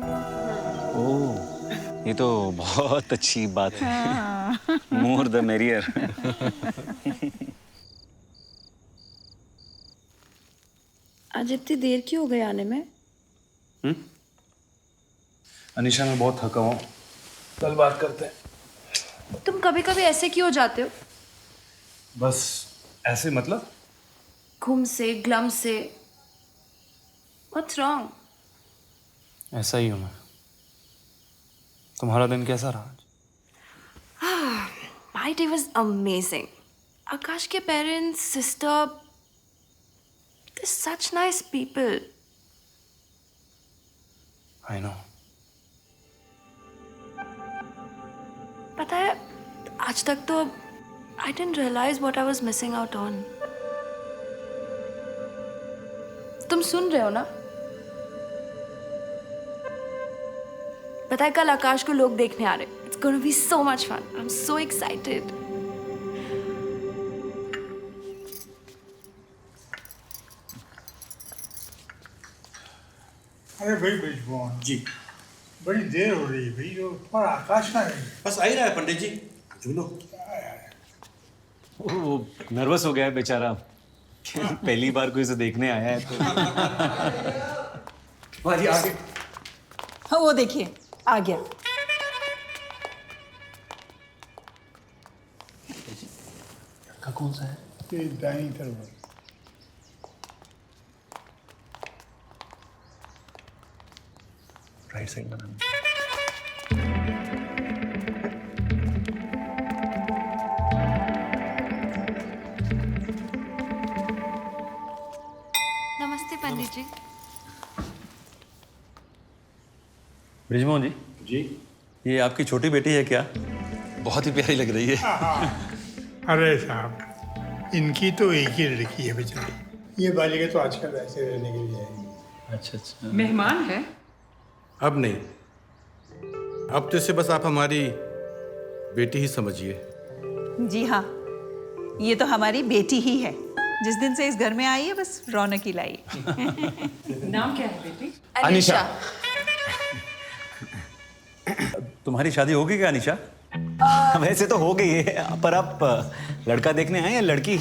ओह, ये तो बहुत अच्छी बात है। More the merrier. आज इतनी देर क्यों हो गई आने में? अनीशा, मैं बहुत थका हूँ, कल बात करते हैं। तुम कभी कभी ऐसे क्यों हो जाते हो? बस ऐसे मतलब? घूम से, ग्लम से। What's wrong? ऐसा ही हूँ मैं। तुम्हारा दिन कैसा रहा आज? My day was amazing. आकाश के parents, sister, they're such nice people. I know. पता है, आज तक तो I didn't realize what I was missing out on. तुम सुन रहे हो ना? पता है, कल आकाश को लोग देखने आ रहे। It's gonna be so much fun. I'm so excited. अरे भाई मेजबान जी, बड़ी देर हो रही है भाई, जो पर आकाश का है। बस आ ही रहा है पंडित जी। झूलो। वो नर्वस हो गया है बेचारा। पहली बार कोई इसे देखने आया है तो। वाह जी, आगे। हाँ, वो देखिए आ गया। का कौन सा है? ये दाई तरफ। राइट साइड बनाना। नमस्ते पंडित जी। ब्रिजमोहन जी, ये आपकी छोटी बेटी है क्या? बहुत ही प्यारी लग रही है। अरे साहब, इनकी तो एक ही लड़की है बेचारी। ये बालिका तो आजकल वैसे रहने के लिए आई। अच्छा अच्छा। मेहमान है? अब नहीं, अब तो इसे बस आप हमारी बेटी ही समझिए। जी हाँ, ये तो हमारी बेटी ही है। जिस दिन से इस घर में आई है बस रौनक ही लाई। नाम क्या है बेटी? अनीशा। तुम्हारी शादी होगी क्या अनीशा? वैसे तो हो गई है, पर आप लड़का देखने आए या लड़की?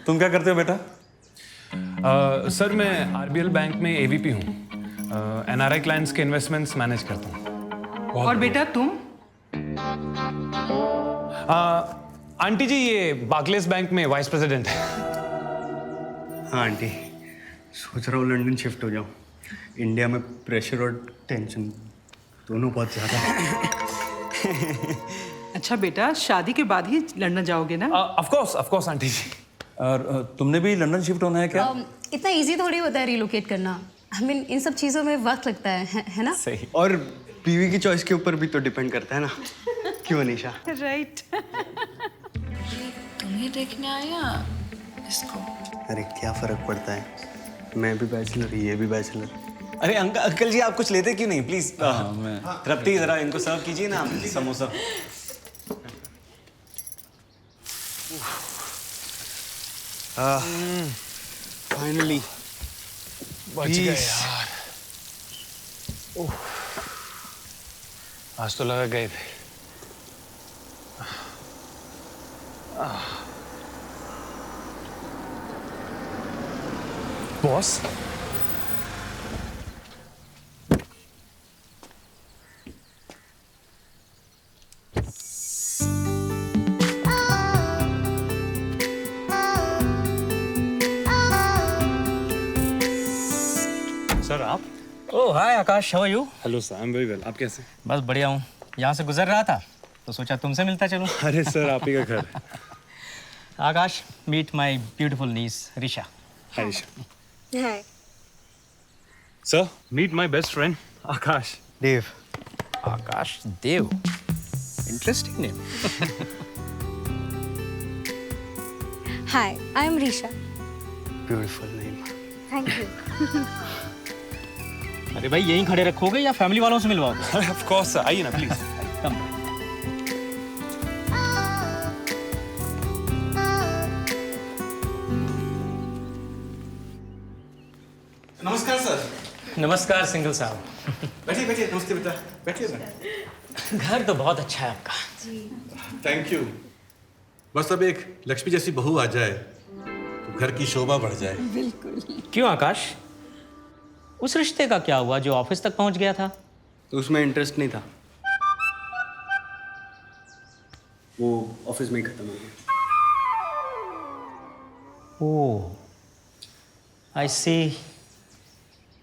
तुम क्या करते हो बेटा? सर मैं आरबीएल बैंक में एवीपी हूँ। एनआरआई क्लाइंट्स के इन्वेस्टमेंट्स मैनेज करता हूँ। और बेटा तुम? आंटी जी ये बार्कलेस बैंक में वाइस प्रेसिडेंट है। हाँ आंटी, सोच रहा हूँ लंदन शिफ्ट हो जाऊँ। इंडिया में प्रेशर और टेंशन दोनों बहुत ज़्यादा है। अच्छा बेटा, शादी के बाद ही लंदन जाओगे ना? ऑफ कोर्स आंटी जी। और तुमने भी लंदन शिफ्ट होना है क्या? इतना इजी थोड़ी होता है रिलोकेट करना। आई मीन इन सब चीज़ों में वक्त लगता है ना? सही। और बीवी की चॉइस के ऊपर भी तो डिपेंड करता है ना, क्यों अनीशा? राइट। तुम ही देखने आया इसको? अरे क्या फर्क पड़ता है, मैं भी बैचलर, ये भी बैचलर। अरे अंकल जी, आप कुछ लेते क्यों नहीं प्लीज? तृप्ति जरा इनको सर्व कीजिए ना समोसा। फाइनली बच गए यार। आज तो लगा गए थे। बॉस, सर आप? Oh hi Akash, how are you? Hello sir, I am very well. आप कैसे? बस बढ़िया हूँ। यहाँ से गुजर रहा था तो सोचा तुमसे मिलता चलूं। अरे सर, आप ही का घर है। Akash, meet my beautiful niece Risha. Hi Risha. Hi. Sir, meet my best friend Akash. Dev. Akash Dev, interesting name. Hi, I am Risha. Beautiful name. Thank you. अरे भाई यहीं खड़े रखोगे या फैमिली वालों से मिलवाओगे? ऑफ कोर्स सर, आइए ना प्लीज। कम। नमस्कार सर। नमस्कार सिंगल साहब। बैठिए बैठिए। नमस्ते बेटा, बैठिए ना। घर तो बहुत अच्छा है आपका। Thank you. बस अब एक लक्ष्मी जैसी बहू आ जाए तो घर की शोभा बढ़ जाए। बिल्कुल। क्यों आकाश, उस रिश्ते का क्या हुआ जो ऑफिस तक पहुंच गया था? तो उसमें इंटरेस्ट नहीं था, वो ऑफिस में ही खत्म हो गया। ओह, आई सी।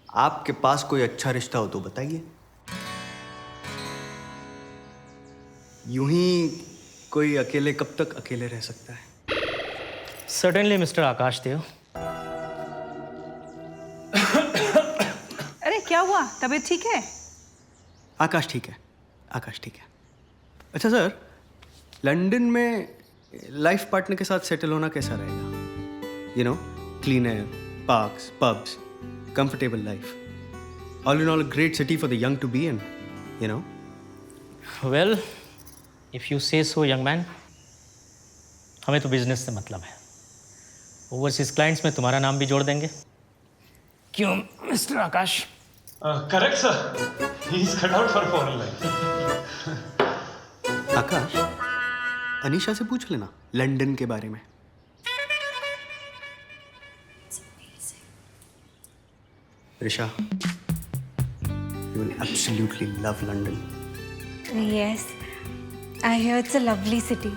आपके पास कोई अच्छा रिश्ता हो तो बताइए। यूं ही कोई अकेले कब तक अकेले रह सकता है? सर्टेनली मिस्टर आकाश देव। अरे क्या हुआ, तबीयत ठीक है? आकाश ठीक है, आकाश ठीक है। अच्छा सर, लंदन में लाइफ पार्टनर के साथ सेटल होना कैसा रहेगा? You know, clean air, parks, pubs, comfortable life. All in all, a great city for the young to be in, you know? Well, if you say so, young man. हमें तो बिजनेस से मतलब है। ओवरसीज क्लाइंट्स में तुम्हारा नाम भी जोड़ देंगे। क्यों mister Akash? Correct sir, he is cut out for foreign life. Akash, Anisha से पूछ लेना लंदन के बारे में। Risha, you will absolutely love London. Yes, I hear it's a lovely city.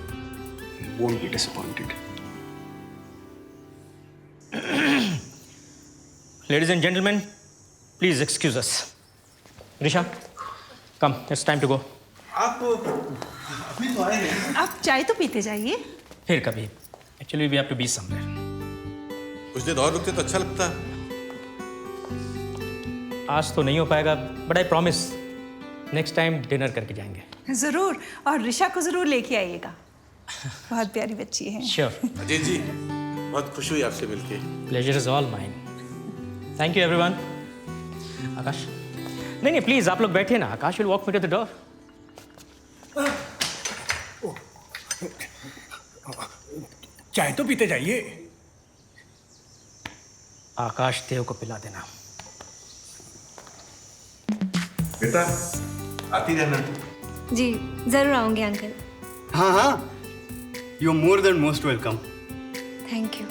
You won't be disappointed. Ladies and gentlemen, please excuse us. Risha, come, it's time to go. आप अभी तो आए हैं। आप चाय तो पीते जाइए। फिर कभी Actually, we have to be somewhere. कुछ देर और रुकते तो अच्छा लगता। आज तो नहीं हो पाएगा, but I promise next time dinner करके जाएंगे। जरूर, और ऋषा को जरूर लेके आइएगा, बहुत प्यारी बच्ची है। श्योर। अजय जी, बहुत खुशी हुई आपसे मिलके। Pleasure is all mine. Thank you everyone. Akash, नहीं प्लीज आप लोग बैठिए ना, Akash will walk me to the door. चाय तो पीते जाइए। आकाश देव को पिला देना। बेटा आती रहना। जी जरूर आऊंगी अंकल। हाँ हाँ, you are more than most welcome. Thank you.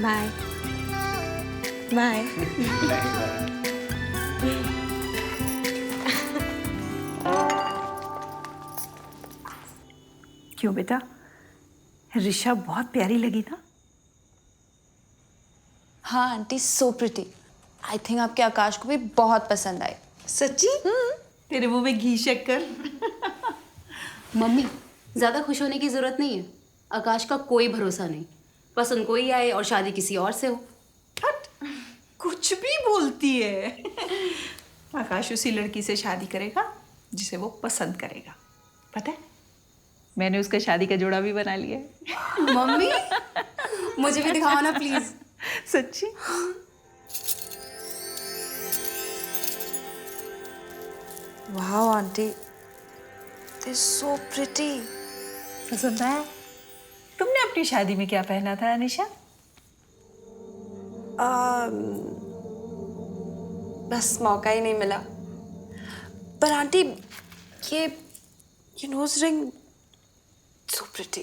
Bye bye. क्यों बेटा, ऋषा बहुत प्यारी लगी ना? हाँ aunty, so pretty. I think आपके आकाश को भी बहुत पसंद आई। सच्ची? तेरे मुंह में घी शक्कर। मम्मी ज्यादा खुश होने की जरूरत नहीं है, आकाश का कोई भरोसा नहीं, पसंद कोई आए और शादी किसी और से हो। कुछ भी बोलती है। आकाश उसी लड़की से शादी करेगा जिसे वो पसंद करेगा। पता है, मैंने उसका शादी का जोड़ा भी बना लिया है। मम्मी मुझे भी दिखाओ ना प्लीज। सच्ची? वाओ आंटी, दे सो प्रिटी। पसंद आया? तुमने अपनी शादी में क्या पहना था अनिशा? बस मौका ही नहीं मिला। पर आंटी, ये नोज रिंग सो प्रिटी।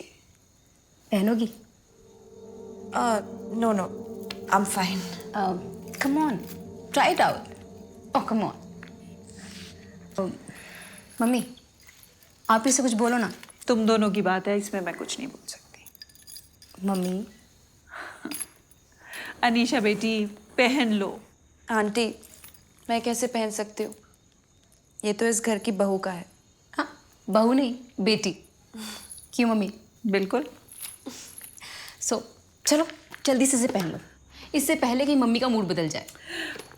पहनोगी? No no, I am fine. Come on, try it out. Oh come on. Mummy आप इसे कुछ बोलो ना। तुम दोनों की बात है, इसमें मैं कुछ नहीं बोल सकती। मम्मी। अनीशा बेटी पहन लो। आंटी मैं कैसे पहन सकती हूँ, ये तो इस घर की बहू का है। हाँ बहू नहीं, बेटी। क्यों मम्मी? बिल्कुल। चलो जल्दी से इसे पहन लो, इससे पहले कि मम्मी का मूड बदल जाए।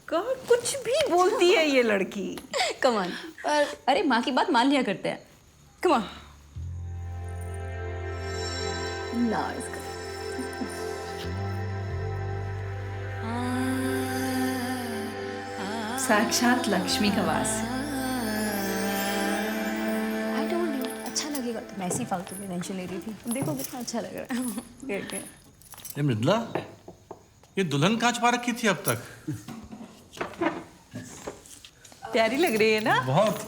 कुछ भी बोलती है ये लड़की। Come on. अरे माँ की बात मान लिया करते हैं। कम ऑन ना। इसका साक्षात लक्ष्मी का वास। आई टोल्ड यू, अच्छा लगेगा। तो मैं ऐसी फालतू में टेंशन ले रही थी, देखो कितना अच्छा लग रहा है। ये मृदुला, ये दुल्हन कांच पा रखी थी अब तक। प्यारी लग रही है ना? बहुत।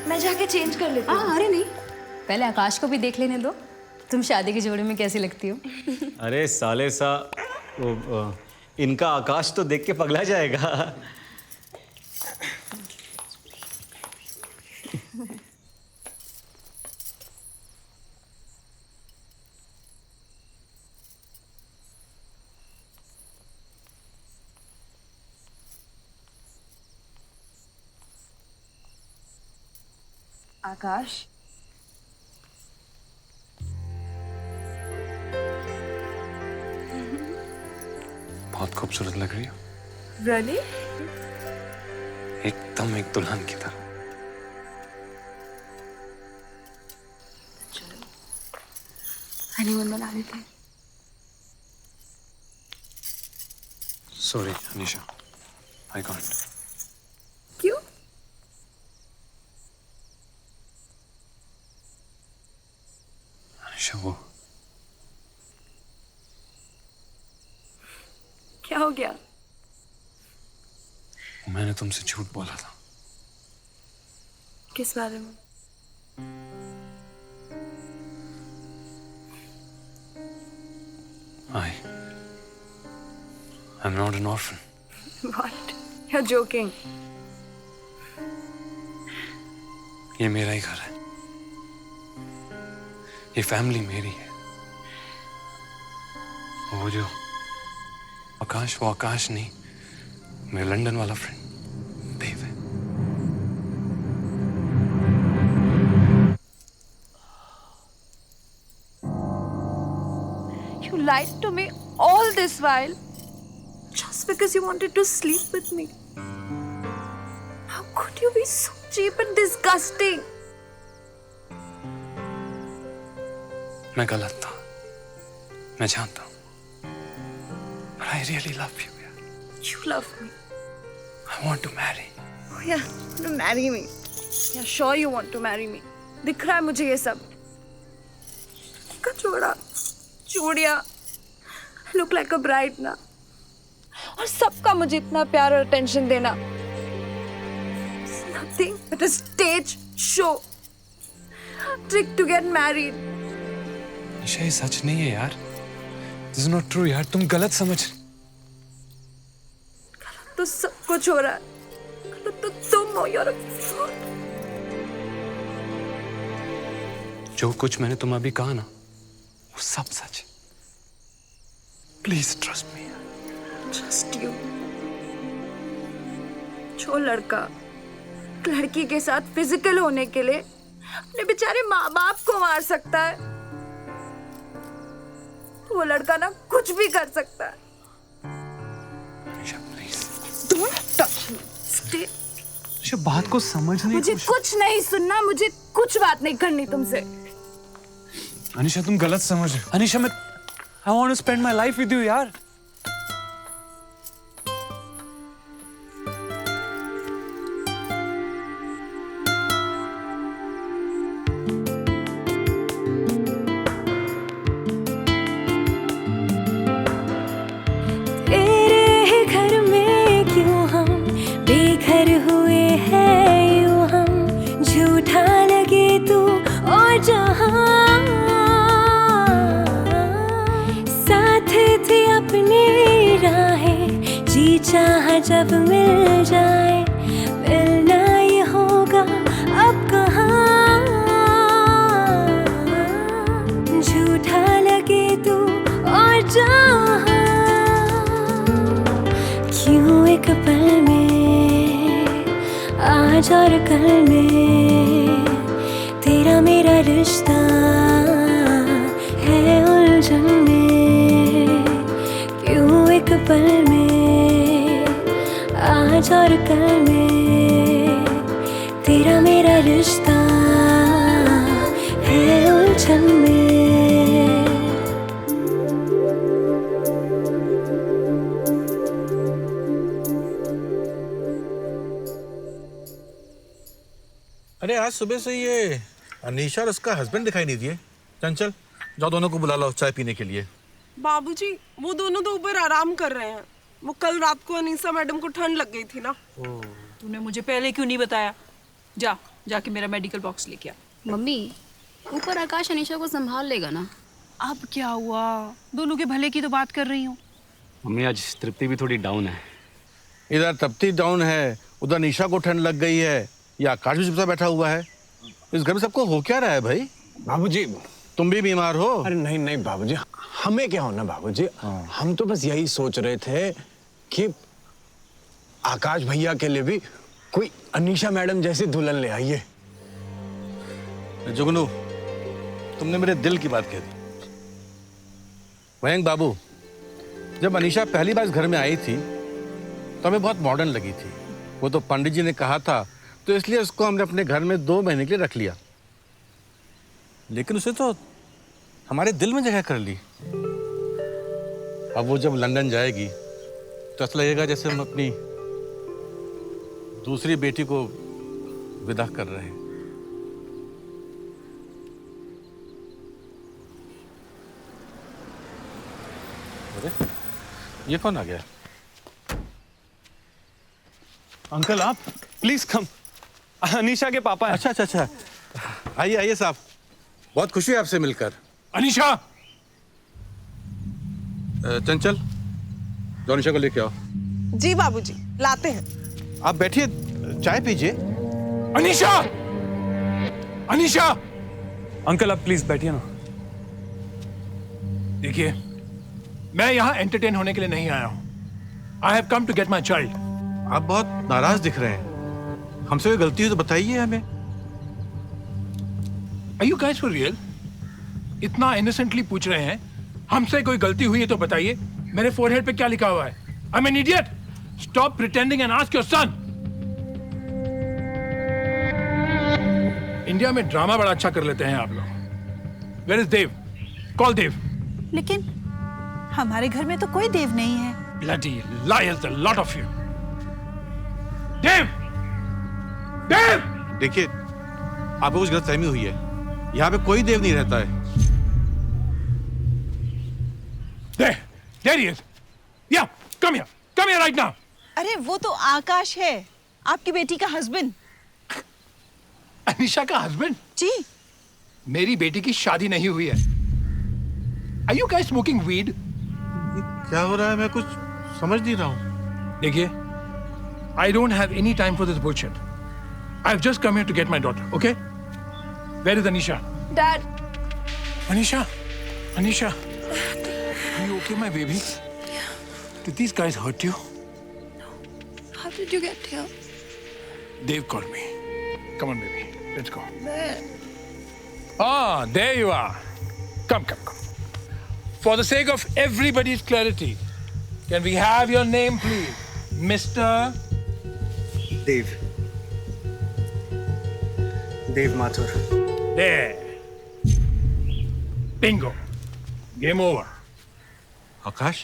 मैं जाके चेंज कर लेती हूँ। अरे नहीं, पहले आकाश को भी देख लेने दो, तुम शादी के जोड़े में कैसी लगती हो। अरे साले सा, इनका आकाश तो देख के पगला जाएगा। आकाश, बहुत खूबसूरत लग रही हो। रियली? एकदम एक दुल्हन की तरह। हनीमून मना लेते हैं। Sorry Anisha, I can't. क्यों? अनीशा, वो क्या हो गया? मैंने तुमसे झूठ बोला था। किस बारे में? I'm not an orphan. What? You're joking. ये मेरा ही घर है, ये फैमिली मेरी है। वो जो आकाश, वो आकाश नहीं, मेरा लंदन वाला friend, You lied to me all this while just because you wanted to sleep with me. How could you be so cheap and disgusting? मैं गलत था, मैं जानता हूँ। But I really love you, यार। You love me. I want to marry. Oh yeah, you want to marry me. Yeah, sure you want to marry me. दिख रहा है मुझे ये सब। कचौड़ा, चूड़ियाँ, I look like a bride ना। और सबका मुझे इतना प्यार और अटेंशन देना। It's nothing but a stage show. Trick to get married. निशा, ये सच नहीं है यार। This is not true यार, तुम गलत समझ। गलत तो सब कुछ हो रहा है। गलत तो तुम हो, you're a fraud. जो कुछ मैंने तुम्हें अभी कहा ना, वो सब सच है। Please trust me. Trust you. जो लड़का लड़की के साथ फिजिकल होने के लिए अपने बेचारे माँ बाप को मार सकता है, वो लड़का ना कुछ भी कर सकता है। Don't touch me. Stay. निशा, बात को समझने मुझे कुछ नहीं सुनना, मुझे कुछ बात नहीं करनी तुमसे। अनीशा, तुम गलत समझ रहे हो। अनीशा, मैं I want to spend my life with you, यार। तेरे ही घर में क्यों हम बेघर हुए हैं, यूं हम झूठा लगे तू और जहां थे अपनी राहें, जी चाहा जब मिल जाए, मिलना ये होगा अब कहाँ। झूठा लगे तू और जहाँ, क्यों एक पल में आज और कल में तेरा मेरा रिश्ता है उलझन में। एक पल में आज और कल में तेरा मेरा रिश्ता है उलझन में। अरे आज सुबह से ये अनीशा और उसका हस्बैंड दिखाई नहीं दिए। चंचल, जाओ दोनों को बुला लो चाय पीने के लिए। बाबूजी, वो दोनों तो ऊपर आराम कर रहे हैं। वो कल रात को अनीसा मैडम को ठंड लग गई थी ना। तूने मुझे पहले क्यों नहीं बताया? जाके मेरा मेडिकल बॉक्स लेके आ। मम्मी, ऊपर आकाश अनीशा को संभाल लेगा ना। अब क्या हुआ? दोनों के भले की तो बात कर रही हूँ। मम्मी, आज तृप्ति भी थोड़ी डाउन है। इधर तृप्ति डाउन है, उधर अनीशा को ठंड लग गई है, या आकाश भी चुपचाप बैठा हुआ है। इस घर में सबको हो क्या रहा है भाई? बाबूजी, तुम भी बीमार हो? अरे नहीं नहीं बाबूजी, हमें क्या होना बाबूजी। हम तो बस यही सोच रहे थे कि आकाश भैया के लिए भी कोई अनीशा मैडम जैसी दुल्हन ले आइए। जुगनू, तुमने मेरे दिल की बात कह दी। मयंक बाबू, जब अनीशा पहली बार इस घर में आई थी तो हमें बहुत मॉडर्न लगी थी। वो तो पंडित जी ने कहा था, तो इसलिए उसको हमने अपने घर में 2 महीने के लिए रख लिया। लेकिन उसे तो हमारे दिल में जगह कर ली। अब वो जब लंदन जाएगी तो ऐसा लगेगा जैसे हम अपनी दूसरी बेटी को विदा कर रहे हैं। अरे ये कौन आ गया? अंकल, आप प्लीज कम। अनीशा के पापा हैं। अच्छा अच्छा अच्छा, आइए आइए साहब, बहुत खुशी है आपसे मिलकर। अनीशा! चंचल, जो अनीशा को लेके आओ। जी बाबूजी, लाते हैं। आप बैठिए, चाय पीजिए। अनीशा! अनीशा! अंकल, आप प्लीज बैठिए ना। देखिए, मैं यहाँ एंटरटेन होने के लिए नहीं आया हूँ। I have come to get my child. आप बहुत नाराज दिख रहे हैं। हमसे कोई गलती हो तो बताइए हमें। Are you guys for real? इतना इनोसेंटली पूछ रहे हैं हमसे कोई गलती हुई है तो बताइए। मेरे फोरहेड पे क्या लिखा हुआ है? I am an idiot. Stop pretending and ask your son. India में ड्रामा बड़ा अच्छा कर लेते हैं आप लोग। Where is Dev? Call Dev. लेकिन हमारे घर में तो कोई देव नहीं है। Bloody liars, the lot of you. देव! देव! देखिए, आपको कुछ गलतफहमी हुई है। यहाँ पे कोई देव नहीं रहता है। There he is. Yeah, come here right now. अरे वो तो आकाश है, आपकी बेटी का हस्बैंड। अनीशा का हस्बैंड? जी। मेरी बेटी की शादी नहीं हुई है। Are you guys smoking weed? क्या हो रहा है? मैं कुछ समझ नहीं रहा हूँ। देखिए, I don't have any time for this bullshit. I've just come here to get my daughter, okay? Where is Anisha? Dad. Anisha? Anisha? Are you okay, my baby? Did these guys hurt you? How did you get here? Dave called me. Come on, baby. Let's go. Where? Ah, there you are. Come. For the sake of everybody's clarity, can we have your name, please? Mr. Dave. Dave Mathur. There. Bingo. Game over. आकाश,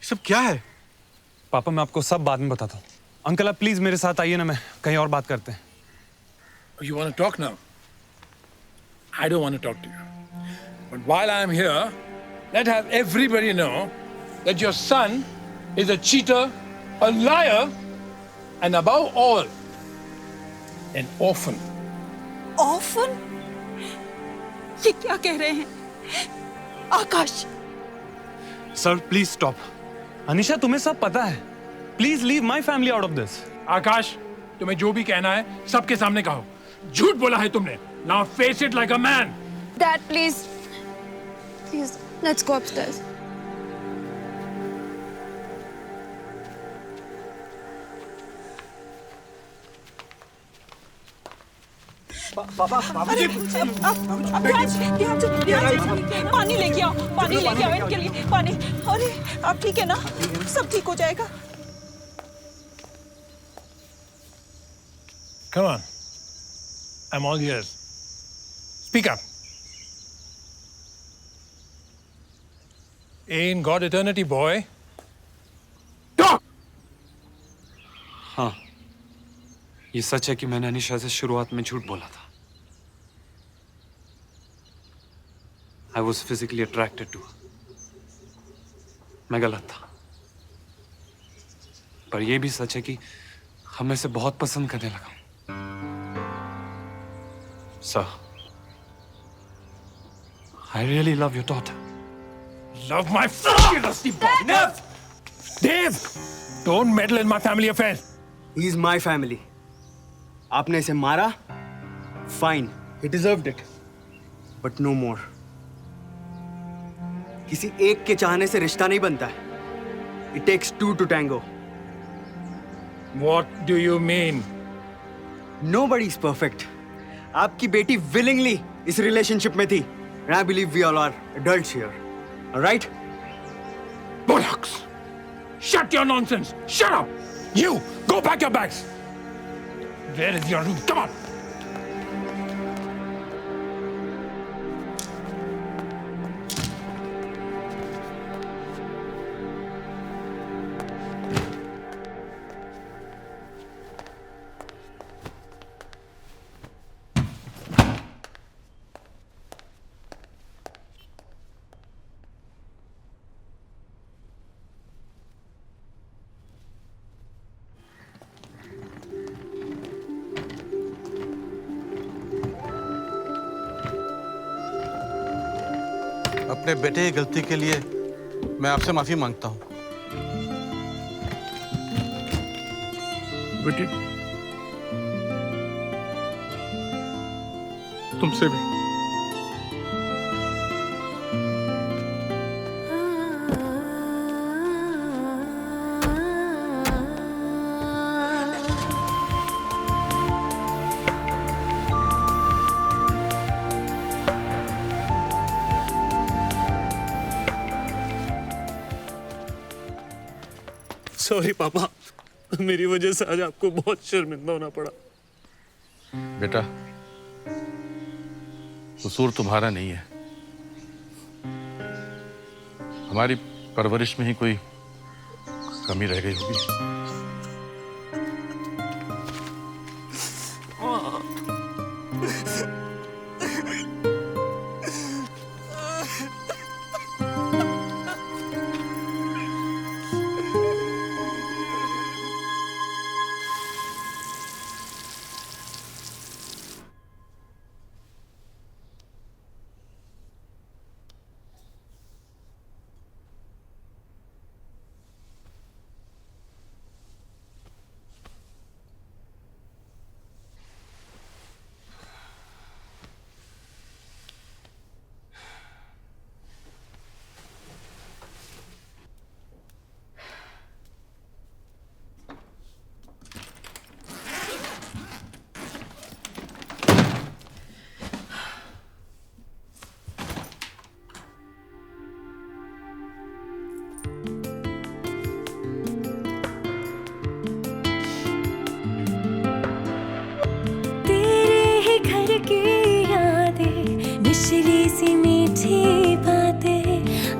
ये सब क्या है? पापा मैं आपको सब बाद में बताता हूँ। अंकल आप प्लीज मेरे साथ आइए ना, मैं कहीं और बात करते हैं। You want to talk now? I don't want to talk to you. But while I am here, let's have everybody know that your son is a cheater, a liar, and above all, an orphan. Often? ये क्या कह रहे हैं आकाश? Sir please stop. अनीशा तुम्हें सब पता है। Please leave my family out of this. आकाश, तुम्हें जो भी कहना है सबके सामने कहो। झूठ बोला है तुमने। Now face it like a man. Dad, please. Please, let's go upstairs. पापा पानी लेके आओ, इनके लिए पानी। अरे आप ठीक है ना? सब ठीक हो जाएगा। Come on. I'm all ears. Speak up. Ain't got eternity, boy. Talk! हाँ, ये सच है कि मैंने अनीशा से शुरुआत में झूठ बोला था। I was physically attracted to her. मैं गलत था। पर यह भी सच है कि हमें से बहुत पसंद करने लगा। Sir, I really love your daughter. Love my fucking rusty bastard! Dave! Don't meddle in my family affairs. He is my family. आपने इसे मारा? Fine, he deserved it. But no more. किसी एक के चाहने से रिश्ता नहीं बनता है. It takes two to tango. What do you mean? Nobody is perfect. आपकी बेटी willingly इस relationship में थी. And I believe we all are adults here. All right? Bollocks! Shut your nonsense! Shut up! You, go pack your bags! Where is your room? Come on! अपने बेटे की गलती के लिए मैं आपसे माफी मांगता हूँ। बेटी, तुमसे भी। सॉरी पापा, मेरी वजह से आज आपको बहुत शर्मिंदा होना पड़ा। बेटा, कसूर तुम्हारा नहीं है, हमारी परवरिश में ही कोई कमी रह गई होगी।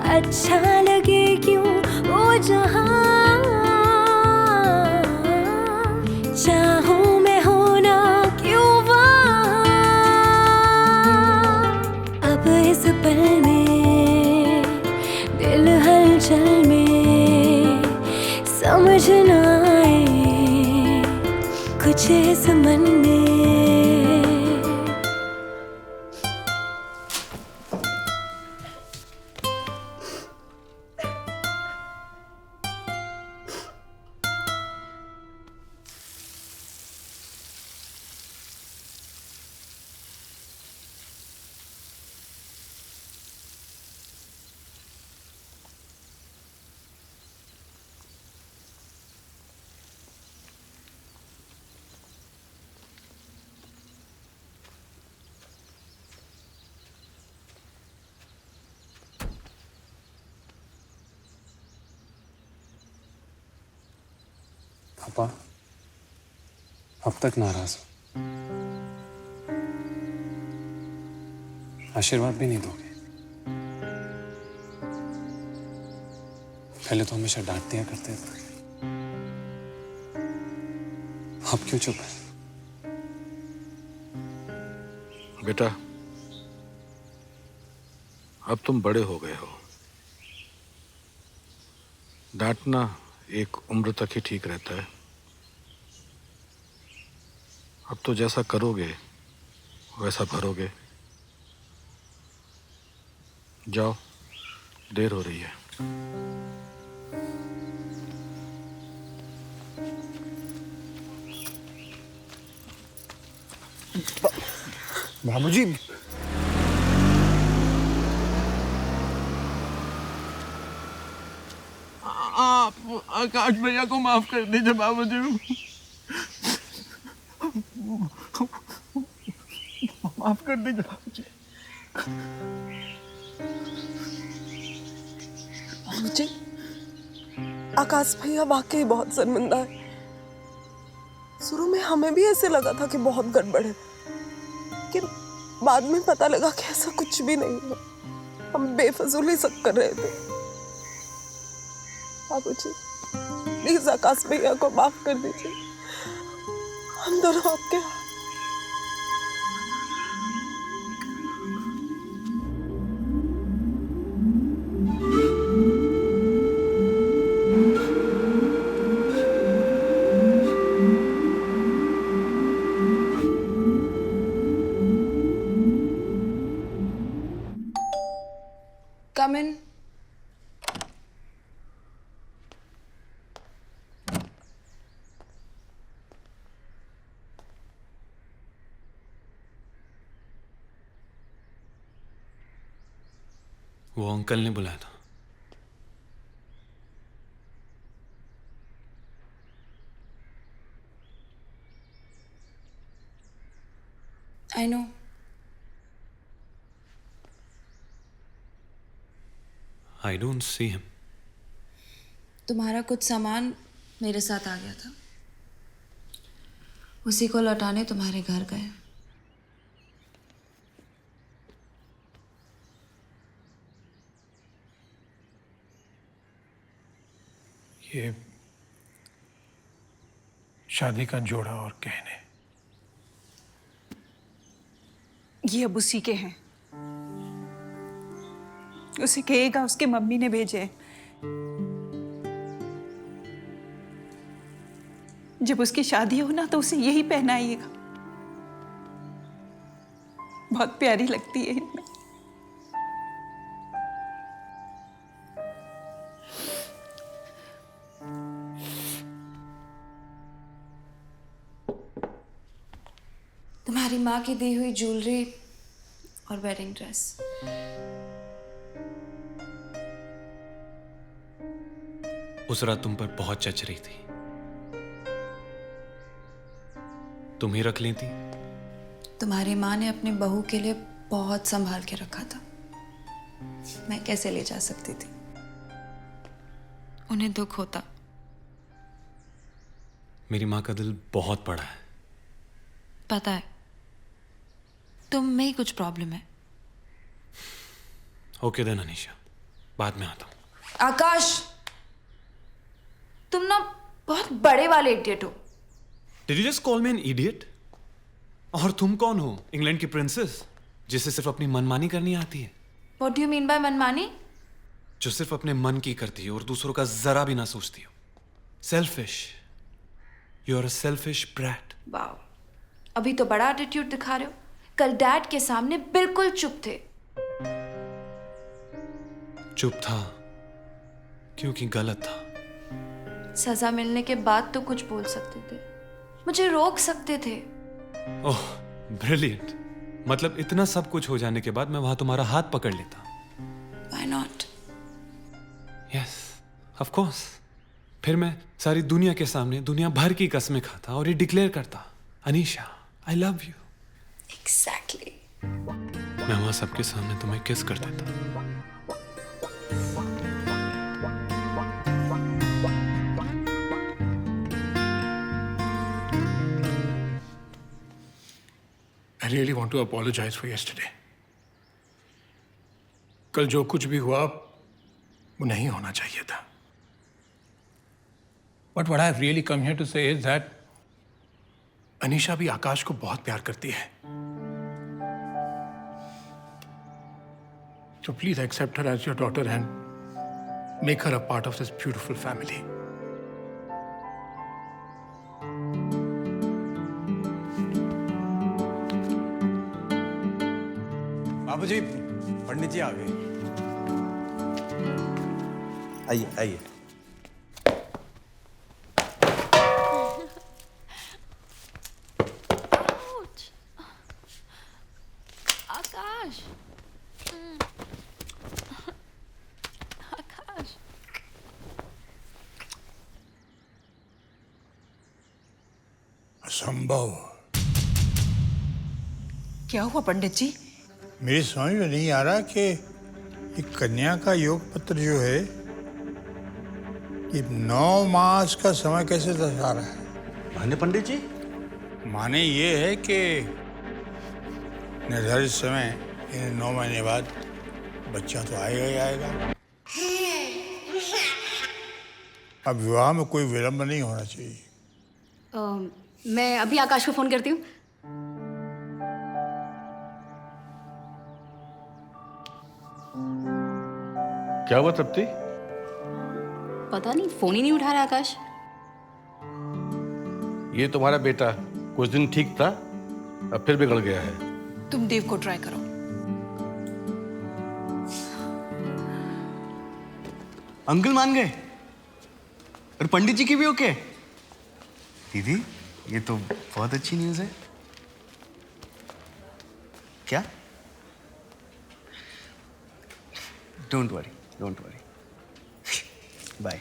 अच्छा लगे क्यों वो जहां, चाहूं मैं होना क्यों वहां। अब इस पल में दिल हलचल में समझ न आए कुछ इस मन में। पापा अब तक नाराज हो, आशीर्वाद भी नहीं दोगे? पहले तो हमेशा डांट दिया करते थे, अब क्यों चुप है? बेटा, अब तुम बड़े हो गए हो, डांटना एक उम्र तक ही ठीक रहता है। अब तो जैसा करोगे वैसा भरोगे। जाओ, देर हो रही है। बाबूजी, आप आकाश भैया को माफ कर दीजिए बाबूजी, माफ कर दीजिए बाबूजी। बाबूजी, आकाश भैया वाकई बहुत शर्मिंदा है। शुरू में हमें भी ऐसे लगा था कि बहुत गड़बड़ है, लेकिन बाद में पता लगा कि ऐसा कुछ भी नहीं है। हम बेफजूल ही शक कर रहे थे। बाबूजी, प्लीज आकाश भैया को माफ कर दीजिए। हम दोनों आपके Come in. वो अंकल ने बुलाया था। I know. I don't see him. तुम्हारा कुछ सामान मेरे साथ आ गया था। उसी को लौटाने तुम्हारे घर गए। ये शादी का जोड़ा और कहने, ये अब उसी के हैं। उसे कहेगा उसके मम्मी ने भेजे हैं। जब उसकी शादी हो ना तो उसे यही पहनाइएगा। बहुत प्यारी लगती है इनमें। तुम्हारी माँ की दी हुई ज्वेलरी और वेडिंग ड्रेस। उस रात तुम पर बहुत जच रही थी, तुम ही रख ली थी। तुम्हारी माँ ने अपनी बहू के लिए बहुत संभाल के रखा था। मैं कैसे ले जा सकती थी? उन्हें दुख होता। मेरी माँ का दिल बहुत बड़ा है। पता है, तुम में ही कुछ प्रॉब्लम है। ओके देन अनीशा, बाद में आता हूं। आकाश, तुम ना बहुत बड़े वाले इडियट हो। Did you just call me an idiot? और तुम कौन हो? इंग्लैंड की प्रिंसेस जिसे सिर्फ अपनी मनमानी करनी आती है? What do you mean by मनमानी? जो सिर्फ अपने मन की करती हो और दूसरों का जरा भी ना सोचती हो। Selfish. You are a selfish brat. Wow, अभी तो बड़ा एटीट्यूड दिखा रहे हो। कल डैड के सामने बिल्कुल चुप थे। चुप था क्योंकि गलत था। सजा मिलने के बाद तो कुछ बोल सकते थे, मुझे रोक सकते थे। ओह, ब्रिलियंट। मतलब इतना सब कुछ हो जाने के बाद मैं वहां तुम्हारा हाथ पकड़ लेता। Why not? Yes, of course. फिर मैं सारी दुनिया के सामने दुनिया भर की कस्में खाता और ये डिक्लेयर करता, Anisha, I love you. Exactly. मैं वहां सबके सामने तुम्हें किस कर देता। I really want to apologize for yesterday. कल जो कुछ भी हुआ वो नहीं होना चाहिए था. But what I've really come here to say is that Anisha भी आकाश को बहुत प्यार करती है. So please accept her as your daughter and make her a part of this beautiful family. बाबूजी, पंडित जी आ गए। आइए आइए। आकाश, आकाश। असंभव। क्या हुआ पंडित जी? मेरी समझ में नहीं आ रहा कि ये कन्या का योग पत्र जो है ये 9 मास का समय कैसे दर्शा रहा है? माने पंडित जी? माने ये है कि निर्धारित समय यानी 9 महीने बाद बच्चा तो आएगा ही आएगा। अब विवाह में कोई विलंब नहीं होना चाहिए। मैं अभी आकाश को फोन करती हूँ। क्या हुआ तृप्ति? पता नहीं, फोन ही नहीं उठा रहा आकाश। ये तुम्हारा बेटा कुछ दिन ठीक था, अब फिर बिगड़ गया है। तुम देव को ट्राई करो। अंकल मान गए और पंडित जी की भी ओके। दीदी, ये तो बहुत अच्छी न्यूज़ है। क्या? Don't worry, don't worry. Bye.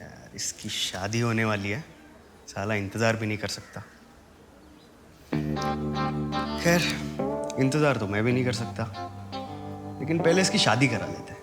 यार, इसकी शादी होने वाली है, साला इंतजार भी नहीं कर सकता। खैर, इंतजार तो मैं भी नहीं कर सकता, लेकिन पहले इसकी शादी करा लेते हैं।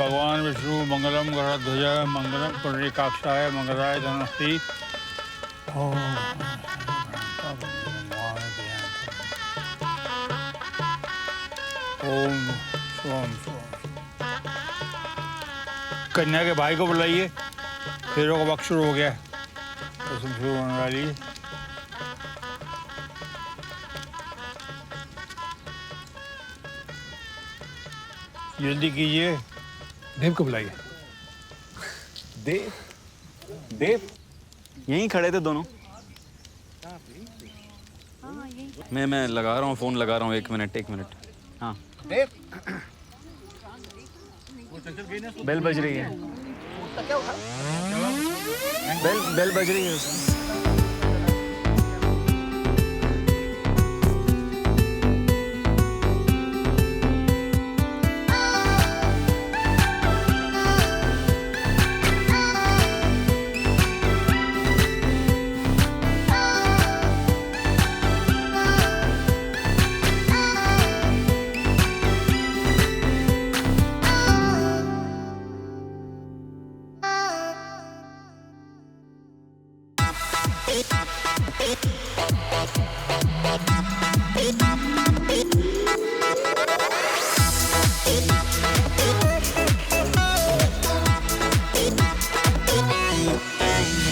भगवान विष्णु मंगलम गरुड़ध्वज मंगलम पुंडरीकाक्षाय मंगलाय धनस्ती। ओम सोम सोम। कन्या के भाई को बुलाइए, फेरों का वक्त शुरू हो गया है, रस्म शुरू होने वाली है। जल्दी कीजिए। देव को बुलाइए। देव? देव? यहीं खड़े थे दोनों। मैं लगा रहा हूँ, फोन लगा रहा हूँ। एक मिनट। हाँ बेल बज रही है। बेल बज रही है।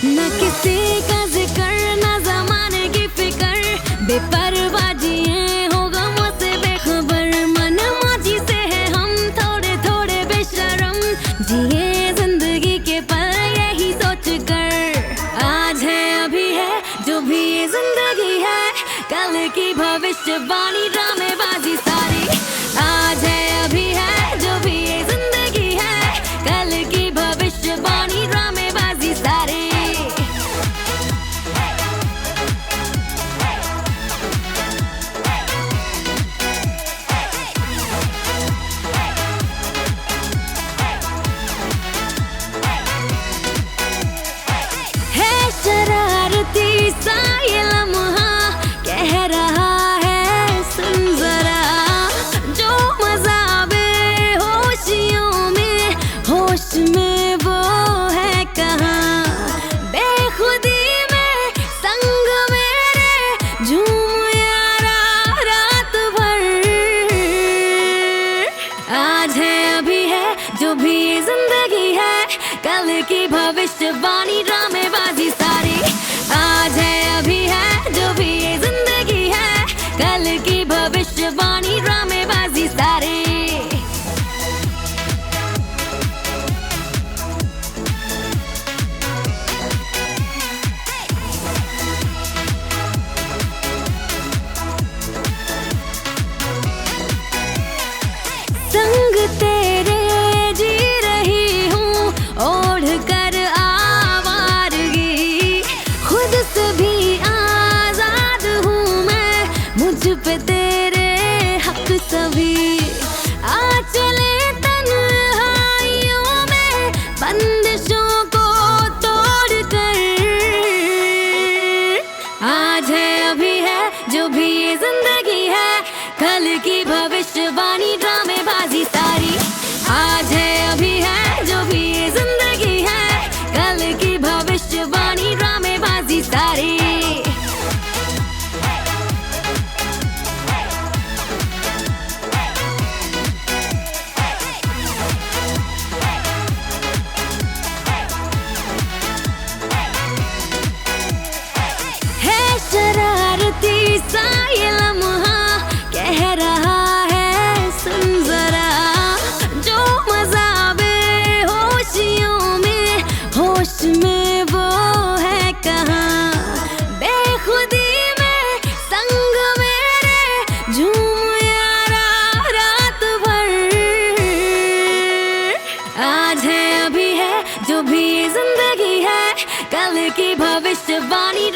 न किसी का जिक्र न जमाने की फिक्र, बेपरवाह जिए हो गमों से बेखबर। मन मौजी से है हम थोड़े थोड़े बेशरम, जिए जिंदगी के पल यही सोच कर। आज है अभी है जो भी ये जिंदगी है, कल की भविष्यवाणी ड्रामेबाजी सारी। आज है अभी है जो भी ये जिंदगी है, कल की भविष्यवाणी ड्रामेबाजी सारी। है शरारती सा ये लम्हा, कह रहा है सुन जरा, जो मजा बेहोशियों में होश में वो है कहाँ। बेखुदी में संग मेरे झूम यारा रात भर। आज है अभी है जो भी ये जिंदगी है, कल की भविष्यवाणी ड्रामेबाजी सारी। आज है अभी है जो भी ये जिंदगी है, कल की भविष्यवाणी ड्रामेबाजी सारी। संग तेरे जी रही हूँ ओढ़ कर आवारगी, खुद से भी आजाद हूँ मैं, मुझ पे तेरे हक सभी। आ चले तन्हाइयों में बंदिशों को तोड़ कर। आज है अभी है जो भी ये जिंदगी है, कल की भविष्यवाणी ड्रामेबाजी सारी। आज है अभी है जो भी ये जिंदगी है, कल की भविष्यवाणी ड्रामेबाजी सारी। है शरारती सा ये लम्हा, कह रहा है सुन जरा, जो मजा बेहोशियों में होश में वो है कहाँ। बेखुदी में संग मेरे झूम यारा रात भर। आज है अभी है जो भी ये जिंदगी है, कल की भविष्यवाणी